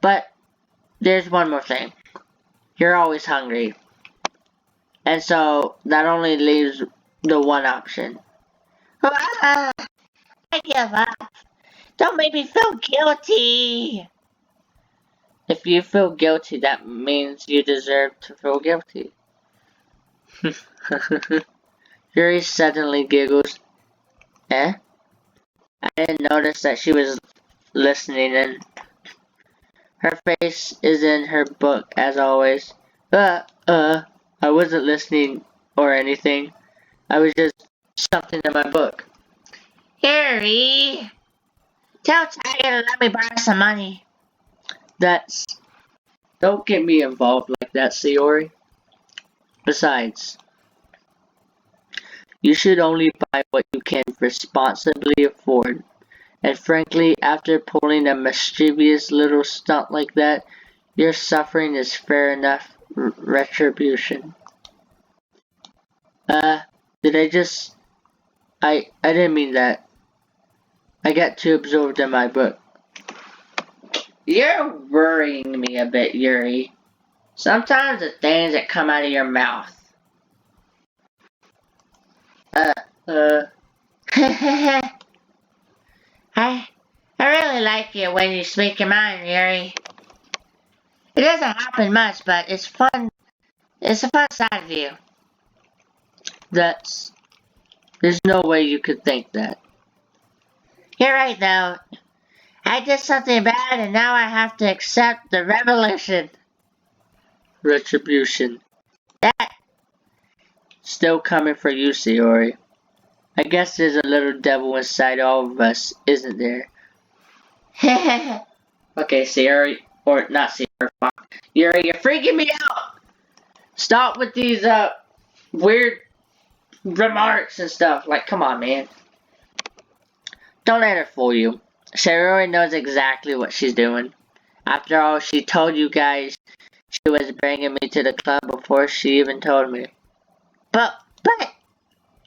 Speaker 1: But there's one more thing. You're always hungry. And so that only leaves the one option. Ah, I give up. Don't make me feel guilty. If you feel guilty, that means you deserve to feel guilty. Yuri suddenly giggles. Eh? I didn't notice that she was listening and her face is in her book as always. I wasn't listening or anything. I was just something in my book. Harry, tell Tiger to let me borrow some money. Don't get me involved like that, Sayori. Besides, you should only buy what you can responsibly afford. And frankly, after pulling a mischievous little stunt like that, your suffering is fair enough retribution. Did I just... I didn't mean that. I got too absorbed in my book. You're worrying me a bit, Yuri. Sometimes the things that come out of your mouth. I really like it when you speak your mind, Yuri. It doesn't happen much, but it's fun. It's a fun side of you. There's no way you could think that. You're right, though. I did something bad, and now I have to accept the revolution. Retribution. That still coming for you, Sayori. I guess there's a little devil inside all of us, isn't there? Okay, Sayori, or not Sayori, Yuri, you're freaking me out! Stop with these, weird remarks and stuff. Like, come on, man. Don't let her fool you. Sayori knows exactly what she's doing. After all, she told you guys she was bringing me to the club before she even told me. But,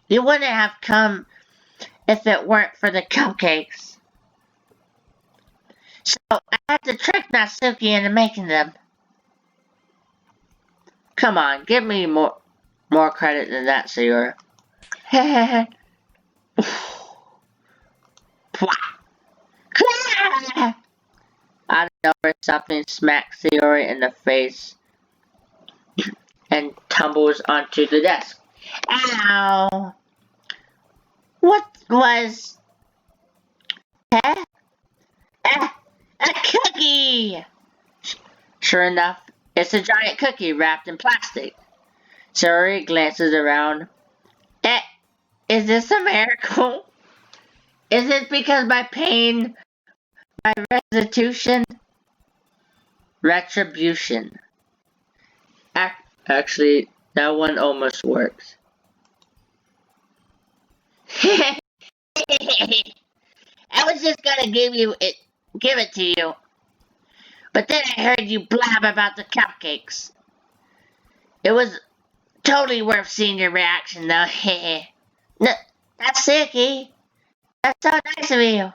Speaker 1: you wouldn't have come if it weren't for the cupcakes. So, I had to trick Natsuki into making them. Come on, give me more credit than that, Sayori. Out of nowhere, something smacks Sayori in the face and tumbles onto the desk. Ow! What was... Huh? A cookie! Sure enough, it's a giant cookie wrapped in plastic. Sayori glances around. Is this a miracle? Is it because my pain, my retribution? Actually, that one almost works. I was just gonna give it to you. But then I heard you blab about the cupcakes. It was totally worth seeing your reaction, though. Natsuki, that's so nice of you.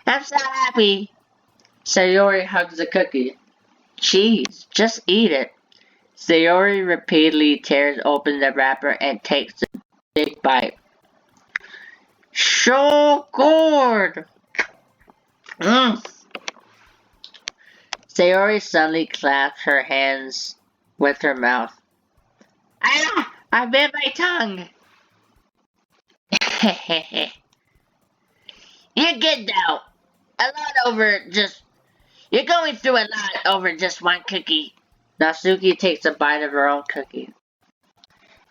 Speaker 1: I'm so happy. Sayori hugs the cookie. Jeez, just eat it. Sayori repeatedly tears open the wrapper and takes a big bite. So good! Sayori suddenly claps her hands with her mouth. Ah! I bit my tongue! You're good now. A lot over just You're going through a lot over just one cookie. Natsuki takes a bite of her own cookie.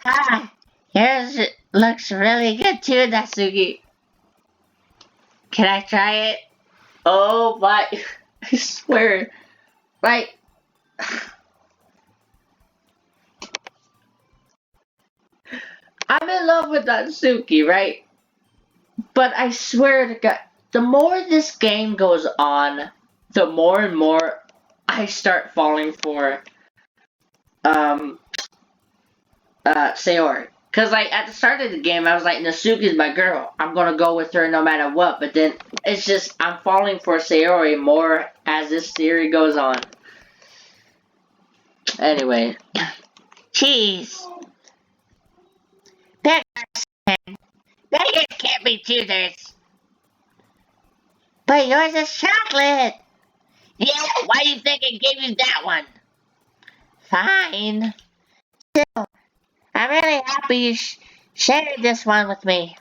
Speaker 1: Ah, yours looks really good too, Natsuki. Can I try it? Oh my, I swear. Like, I'm in love with Natsuki, right? But I swear to God, the more this game goes on, the more and more I start falling for um Sayori. Cause like at the start of the game I was like Natsuki's my girl. I'm gonna go with her no matter what, but then it's just I'm falling for Sayori more as this series goes on. Anyway. Cheese. Beggars can't be choosers. But yours is chocolate. Yeah, why do you think I gave you that one? Fine. I'm really happy you shared this one with me.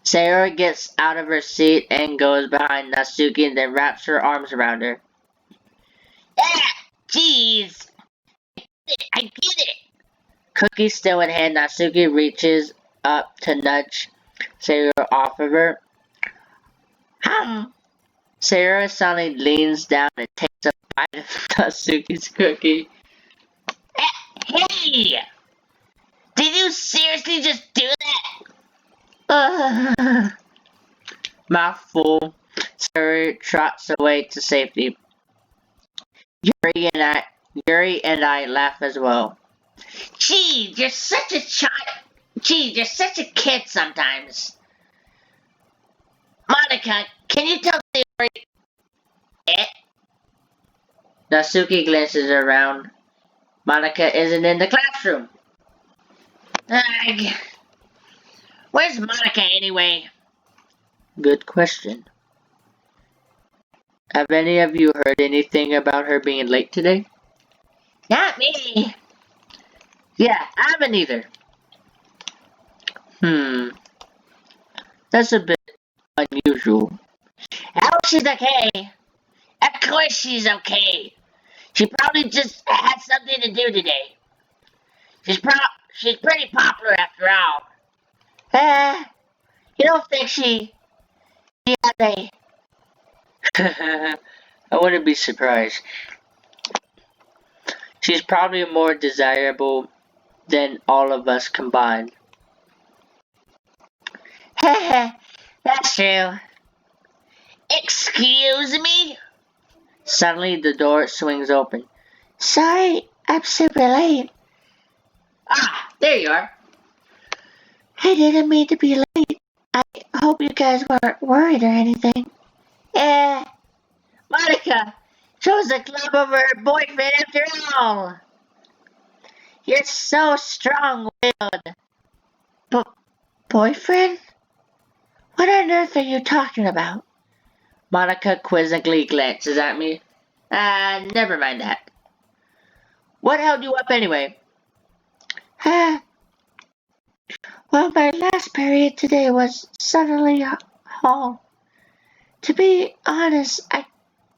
Speaker 1: Sarah gets out of her seat and goes behind Natsuki and then wraps her arms around her. Yeah, jeez. I get it. Cookie still in hand, Natsuki reaches up to nudge Sarah off of her. Sarah suddenly leans down and takes a bite of Natsuki's cookie. Hey! Did you seriously just do that? Mouth full, Sarah trots away to safety. Yuri and I laugh as well. Gee, you're such a child. Gee, you're such a kid sometimes. Monica, can you tell Yuri it? Natsuki glances around. Monica isn't in the classroom. Ugh. Where's Monica anyway? Good question. Have any of you heard anything about her being late today? Not me. Yeah, I haven't either. That's a bit unusual. Oh, she's okay. Of course she's okay. She probably just had something to do today. She's pretty popular after all. You don't think she has a... I wouldn't be surprised. She's probably more desirable than all of us combined. That's true. Excuse me? Suddenly the door swings open.
Speaker 2: Sorry, I'm super late.
Speaker 1: Ah, there you are.
Speaker 2: I didn't mean to be late. I hope you guys weren't worried or anything.
Speaker 1: Monica chose the club over her boyfriend after all. You're so strong-willed.
Speaker 2: Boyfriend? What on earth are you talking about?
Speaker 1: Monica quizzically glances at me. Never mind that. What held you up anyway?
Speaker 2: Well, my last period today was suddenly hall. To be honest, I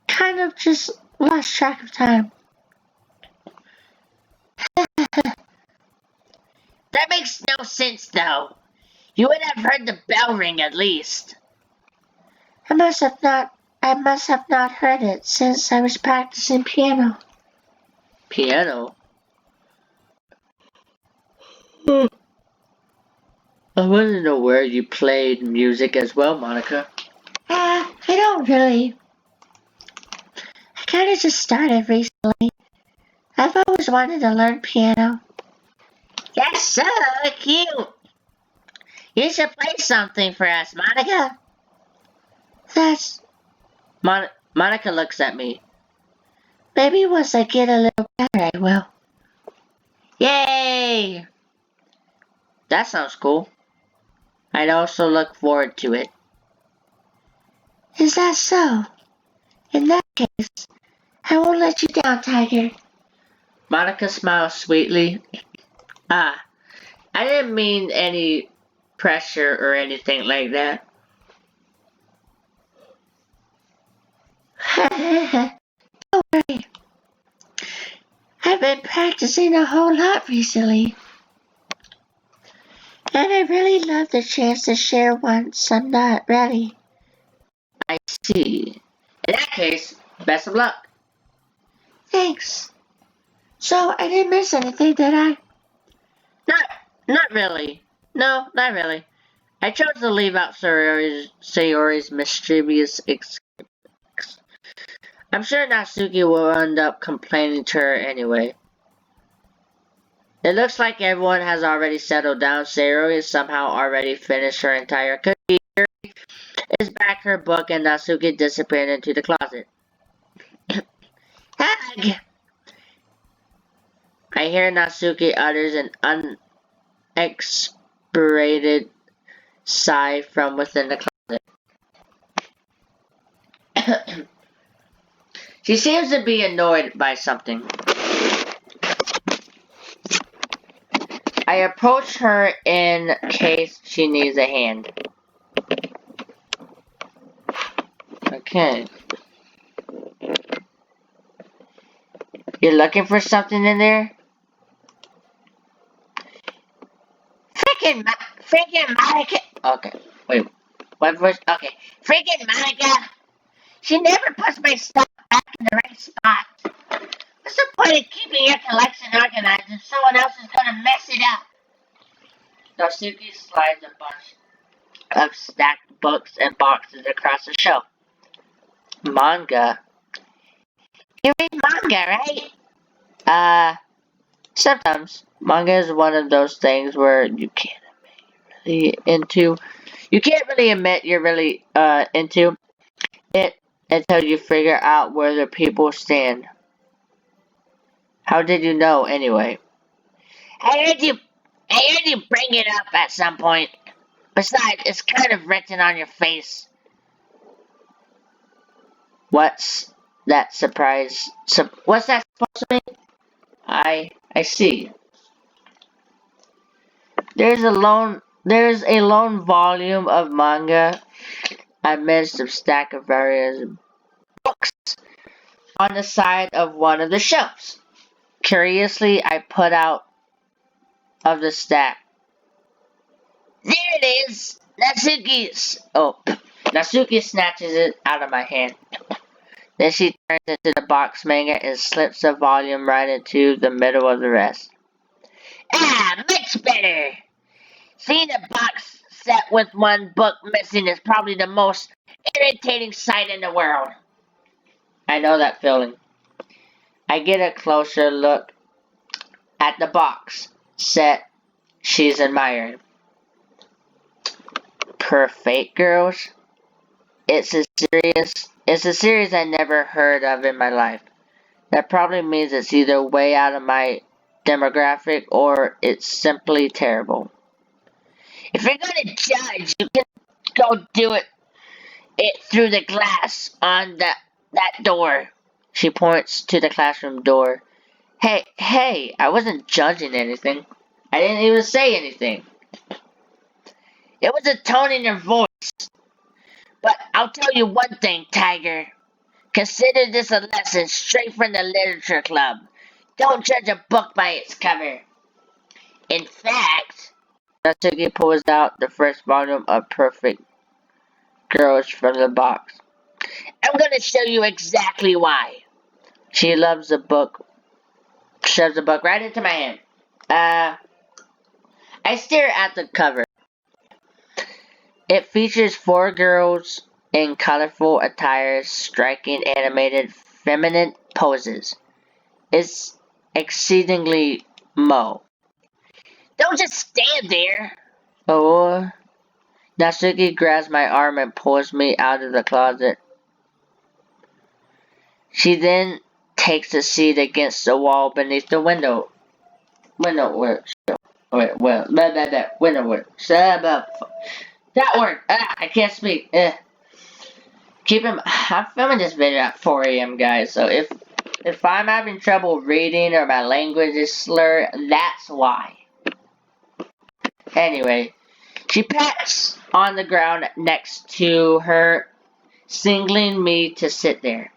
Speaker 2: kind of just lost track of time.
Speaker 1: That makes no sense, though. You would have heard the bell ring at least.
Speaker 2: I must have not heard it since I was practicing piano.
Speaker 1: Piano? I wasn't aware you played music as well, Monica.
Speaker 2: I don't really. I kind of just started recently. I've always wanted to learn piano.
Speaker 1: That's so cute. You should play something for us, Monica.
Speaker 2: That's
Speaker 1: Monica looks at me.
Speaker 2: maybe once I get a little better, I will.
Speaker 1: Yay! That sounds cool. I'd also look forward to it.
Speaker 2: Is that so? In that case, I won't let you down, Tiger.
Speaker 1: Monica smiles sweetly. Ah, I didn't mean any pressure or anything like that.
Speaker 2: Don't worry. I've been practicing a whole lot recently. And I really love the chance to share once I'm not ready.
Speaker 1: I see. In that case, best of luck.
Speaker 2: Thanks. So I didn't miss anything, did I?
Speaker 1: Not, not really. No, not really. I chose to leave out Sayori's mischievous I'm sure Natsuki will end up complaining to her anyway. It looks like everyone has already settled down. Sayori has somehow already finished her entire cookie. Yuri is back her book and Natsuki disappeared into the closet. Hag! I hear Natsuki utters an unexpirated sigh from within the closet. She seems to be annoyed by something. I approach her in case she needs a hand. Okay. You're looking for something in there? Freaking Monica. Okay, wait. What verse? Okay. Freaking Monica. She never puts my stuff back in the right spot. What's the point of keeping your collection organized if someone else is gonna mess it up? Natsuki slides a bunch of stacked books and boxes across the shelf. Manga? You read manga, right? Sometimes. Manga is one of those things where you can't really admit you're really into it until you figure out where the people stand. How did you know anyway? I heard you I heard you bring it up at some point. Besides, it's kind of written on your face. What's that surprise? What's that supposed to mean? I see. There's a lone volume of manga amidst a stack of various books on the side of one of the shelves. Curiously, I put out of the stack. There it is! Natsuki's! Oh, Natsuki snatches it out of my hand. Then she turns into the box manga and slips the volume right into the middle of the rest. Ah, much better! Seeing a box set with one book missing is probably the most irritating sight in the world. I know that feeling. I get a closer look at the box set she's admiring. Perfect Girls? It's a series I never heard of in my life. That probably means it's either way out of my demographic or it's simply terrible. If you're gonna judge, you can go do it through the glass on that door. She points to the classroom door. Hey, I wasn't judging anything. I didn't even say anything. It was a tone in your voice. But I'll tell you one thing, Tiger. Consider this a lesson straight from the literature club. Don't judge a book by its cover. In fact, Natsuki pulls out the first volume of Perfect Girls from the box. I'm gonna show you exactly why. She loves the book, shoves the book right into my hand. I stare at the cover. It features four girls in colorful attires, striking animated feminine poses. It's exceedingly Mo. Don't just stand there! Oh, Natsuki grabs my arm and pulls me out of the closet. She then takes a seat against the wall beneath the window. Window work. Wait, well, that window work. Shut up. That word. I can't speak. I'm filming this video at 4 a.m. guys, so if I'm having trouble reading or my language is slurred, that's why. Anyway, she pats on the ground next to her, signaling me to sit there.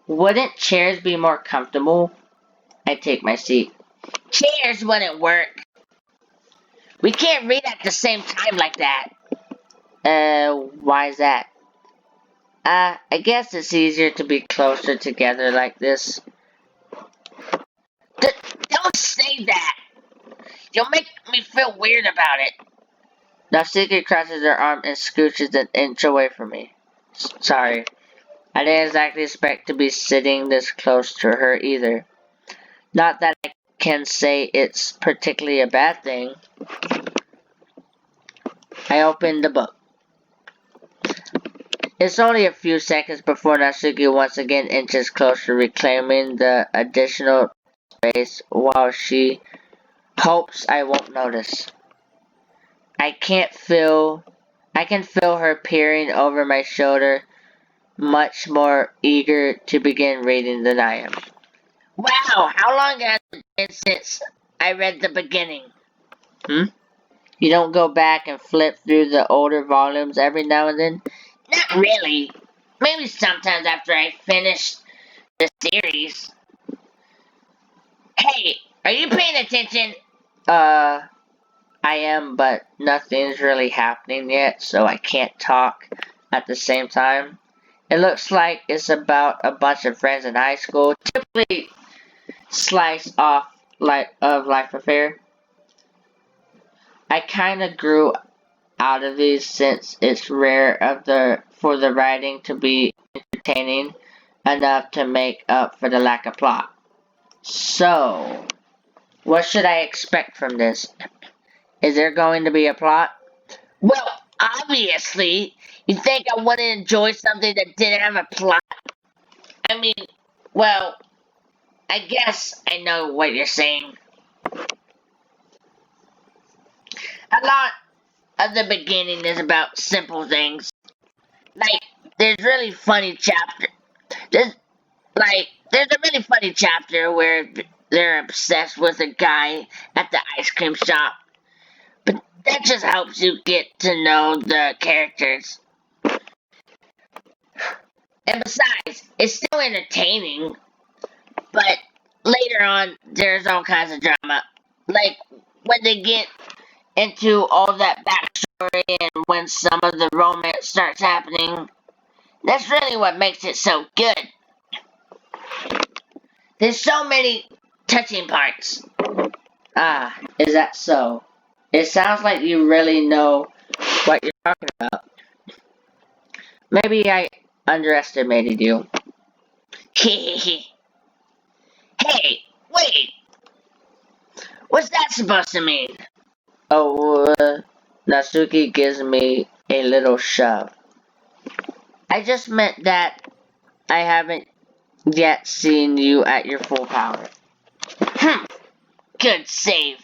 Speaker 1: Wouldn't chairs be more comfortable? I take my seat. Chairs wouldn't work. We can't read at the same time like that. Why is that? I guess it's easier to be closer together like this. D- don't say that! You'll make me feel weird about it. Nausicaa crosses her arm and scooches an inch away from me. Sorry. I didn't exactly expect to be sitting this close to her either. Not that I can say it's particularly a bad thing. I opened the book. It's only a few seconds before Natsuki once again inches closer, reclaiming the additional space while she hopes I won't notice. I can feel her peering over my shoulder, much more eager to begin reading than I am. Wow, how long has it been since I read the beginning? You don't go back and flip through the older volumes every now and then? Not really. Maybe sometimes after I finish the series. Hey, are you paying attention? I am, but nothing's really happening yet, so I can't talk at the same time. It looks like it's about a bunch of friends in high school, typically slice off life affair. I kinda grew out of these since it's rare for the writing to be entertaining enough to make up for the lack of plot. So, what should I expect from this? Is there going to be a plot? Well, obviously, you think I wouldn't enjoy something that didn't have a plot? I mean, well, I guess I know what you're saying. A lot of the beginning is about simple things. Like, there's really funny chapter. There's there's a really funny chapter where they're obsessed with a guy at the ice cream shop. But that just helps you get to know the characters. And besides, it's still entertaining. But later on, there's all kinds of drama. Like when they get into all that backstory and when some of the romance starts happening. That's really what makes it so good. There's so many touching parts. Ah, is that so? It sounds like you really know what you're talking about. Maybe I underestimated you. Hey, wait! What's that supposed to mean? Oh, Natsuki gives me a little shove. I just meant that I haven't yet seen you at your full power. Good save.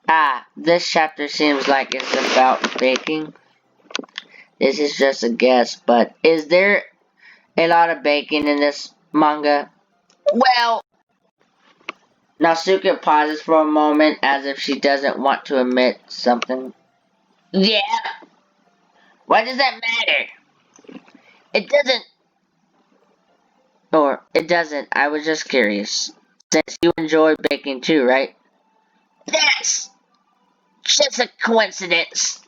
Speaker 1: Ah, this chapter seems like it's about baking. This is just a guess, but is there a lot of baking in this manga? Well, Natsuki pauses for a moment as if she doesn't want to admit something. Yeah, why does that matter? It doesn't, it doesn't, I was just curious. Since you enjoy baking too, right? That's just a coincidence.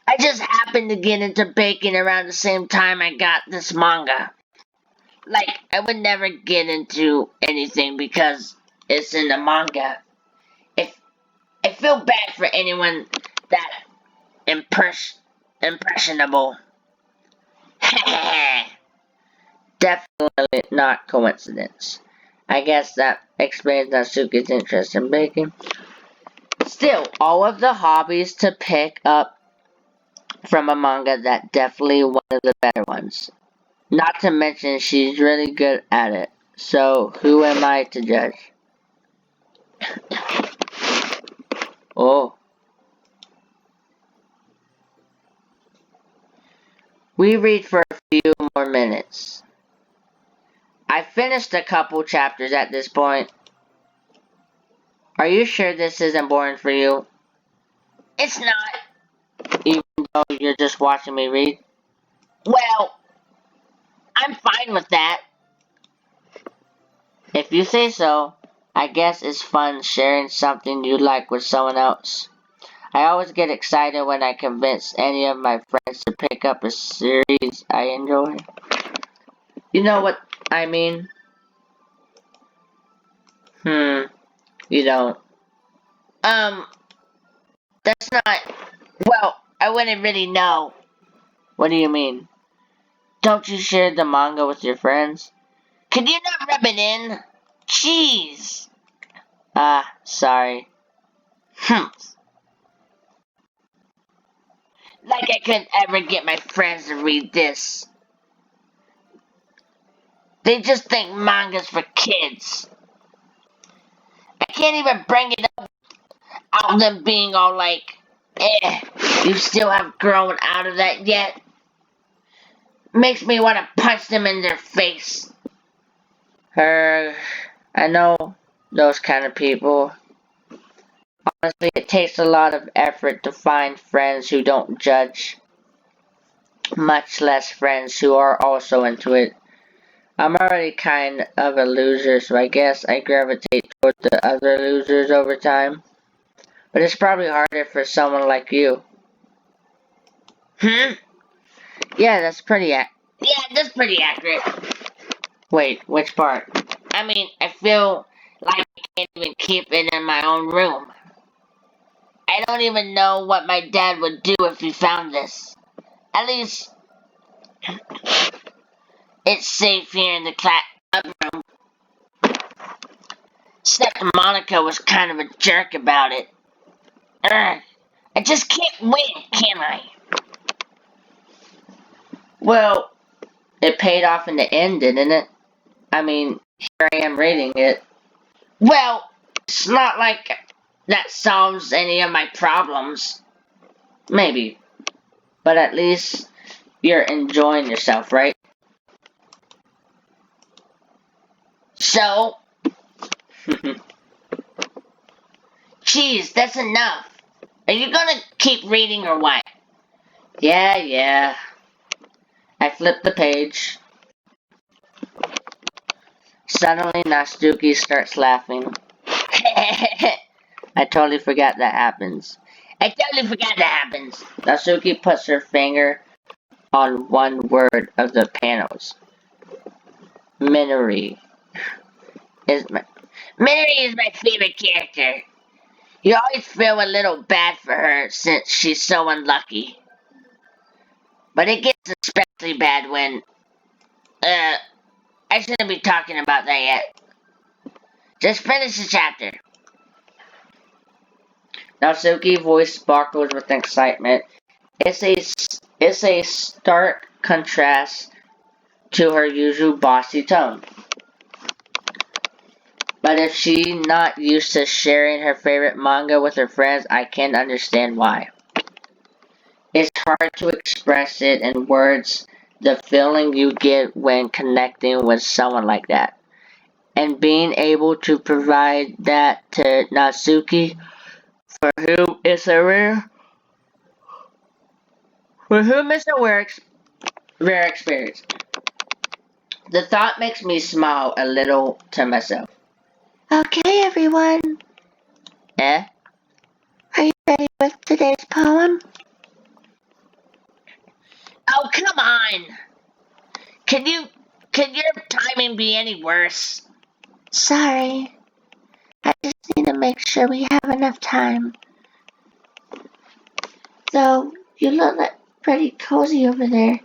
Speaker 1: I just happened to get into baking around the same time I got this manga. Like, I would never get into anything because it's in the manga. If I feel bad for anyone that impressionable. Definitely not coincidence. I guess that explains Natsuki's interest in baking. Still, all of the hobbies to pick up from a manga, that definitely one of the better ones. Not to mention she's really good at it. So who am I to judge? Oh. We read for a few more minutes. I finished a couple chapters at this point. Are you sure this isn't boring for you? It's not. Even though you're just watching me read? Well, I'm fine with that. If you say so, I guess it's fun sharing something you like with someone else. I always get excited when I convince any of my friends to pick up a series I enjoy. You know what I mean? Hmm, you don't. Um, that's not. Well, I wouldn't really know. What do you mean? Don't you share the manga with your friends? Could you not rub it in? Jeez. Ah, sorry. Hmm. Like I could ever get my friends to read this. They just think manga's for kids. I can't even bring it up out them being all like, you still haven't grown out of that yet. Makes me want to punch them in their face. I know those kind of people. Honestly, it takes a lot of effort to find friends who don't judge, much less friends who are also into it. I'm already kind of a loser, so I guess I gravitate toward the other losers over time. But it's probably harder for someone like you. Hmm? Yeah, that's pretty accurate. Wait, which part? I mean, I feel like I can't even keep it in my own room. I don't even know what my dad would do if he found this. At least it's safe here in the club room. Except Monica was kind of a jerk about it. Ugh, I just can't win, can I? Well, it paid off in the end, didn't it? I mean, here I am reading it. Well, it's not like that solves any of my problems. Maybe. But at least you're enjoying yourself, right? So, geez, that's enough. Are you gonna keep reading or what? Yeah, yeah. I flipped the page. Suddenly, Natsuki starts laughing. I totally forgot that happens. I totally forgot that happens. Natsuki puts her finger on one word of the panels. Minori is my Minori is my favorite character. You always feel a little bad for her since she's so unlucky. But it gets especially bad when I shouldn't be talking about that yet. Just finish the chapter. Natsuki's voice sparkles with excitement. It's a stark contrast to her usual bossy tone. But if she's not used to sharing her favorite manga with her friends, I can understand why. It's hard to express it in words, the feeling you get when connecting with someone like that. And being able to provide that to Natsuki, for whom it's a rare, for whom it's a rare experience. The thought makes me smile a little to myself.
Speaker 2: Okay, everyone.
Speaker 1: Eh?
Speaker 2: Are you ready with today's poem?
Speaker 1: Oh, come on! Can you, can your timing be any worse?
Speaker 2: Sorry. I just need to make sure we have enough time. So, you look like pretty cozy over there.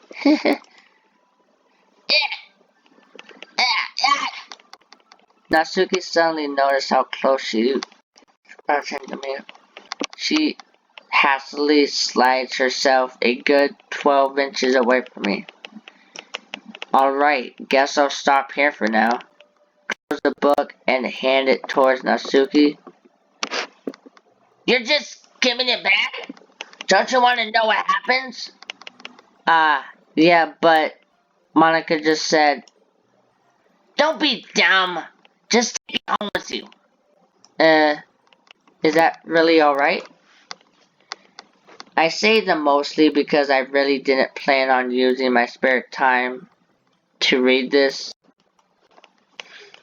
Speaker 1: Natsuki suddenly noticed how close she approaching to me. She hastily slides herself a good 12 inches away from me. Alright, guess I'll stop here for now. Close the book and hand it towards Natsuki. You're just giving it back? Don't you want to know what happens? Yeah, but Monica just said, don't be dumb. Just take it home with you. Uh, is that really alright? I say them mostly because I really didn't plan on using my spare time to read this.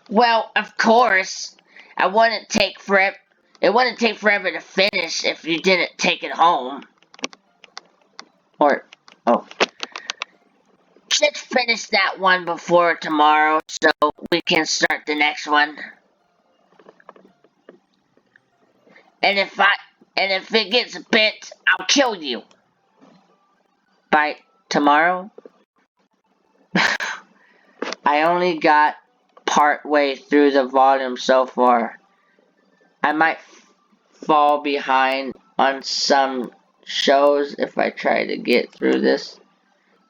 Speaker 1: Well, of course. It wouldn't take forever to finish if you didn't take it home. Or, oh. Let's finish that one before tomorrow so we can start the next one. And if it gets bit, I'll kill you. By tomorrow? I only got part way through the volume so far. I might fall behind on some shows if I try to get through this.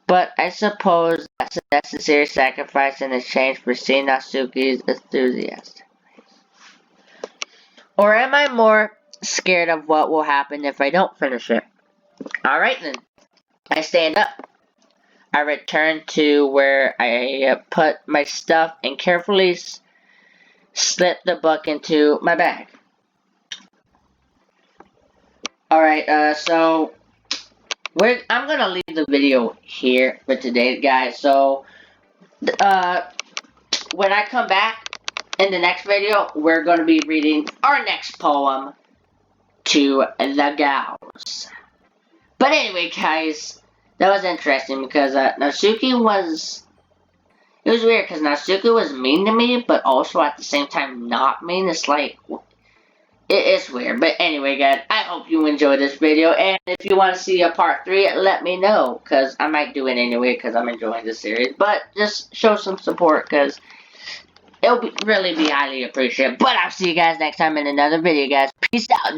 Speaker 1: But I suppose that's a necessary sacrifice in exchange for seeing Natsuki's enthusiasm. Or am I more scared of what will happen if I don't finish it? Alright then. I stand up. I return to where I put my stuff and carefully slip the book into my bag. Alright, so I'm gonna leave the video here for today, guys. So, when I come back in the next video, we're gonna be reading our next poem, To the Gals. But anyway, guys, that was interesting because Natsuki was... It was weird because Natsuki was mean to me, but also at the same time not mean. It's like... It's weird. But anyway, guys, I hope you enjoyed this video. And if you want to see a part 3, let me know. Because I might do it anyway because I'm enjoying this series. But just show some support because it'll really be highly appreciated. But I'll see you guys next time in another video, guys. Peace out.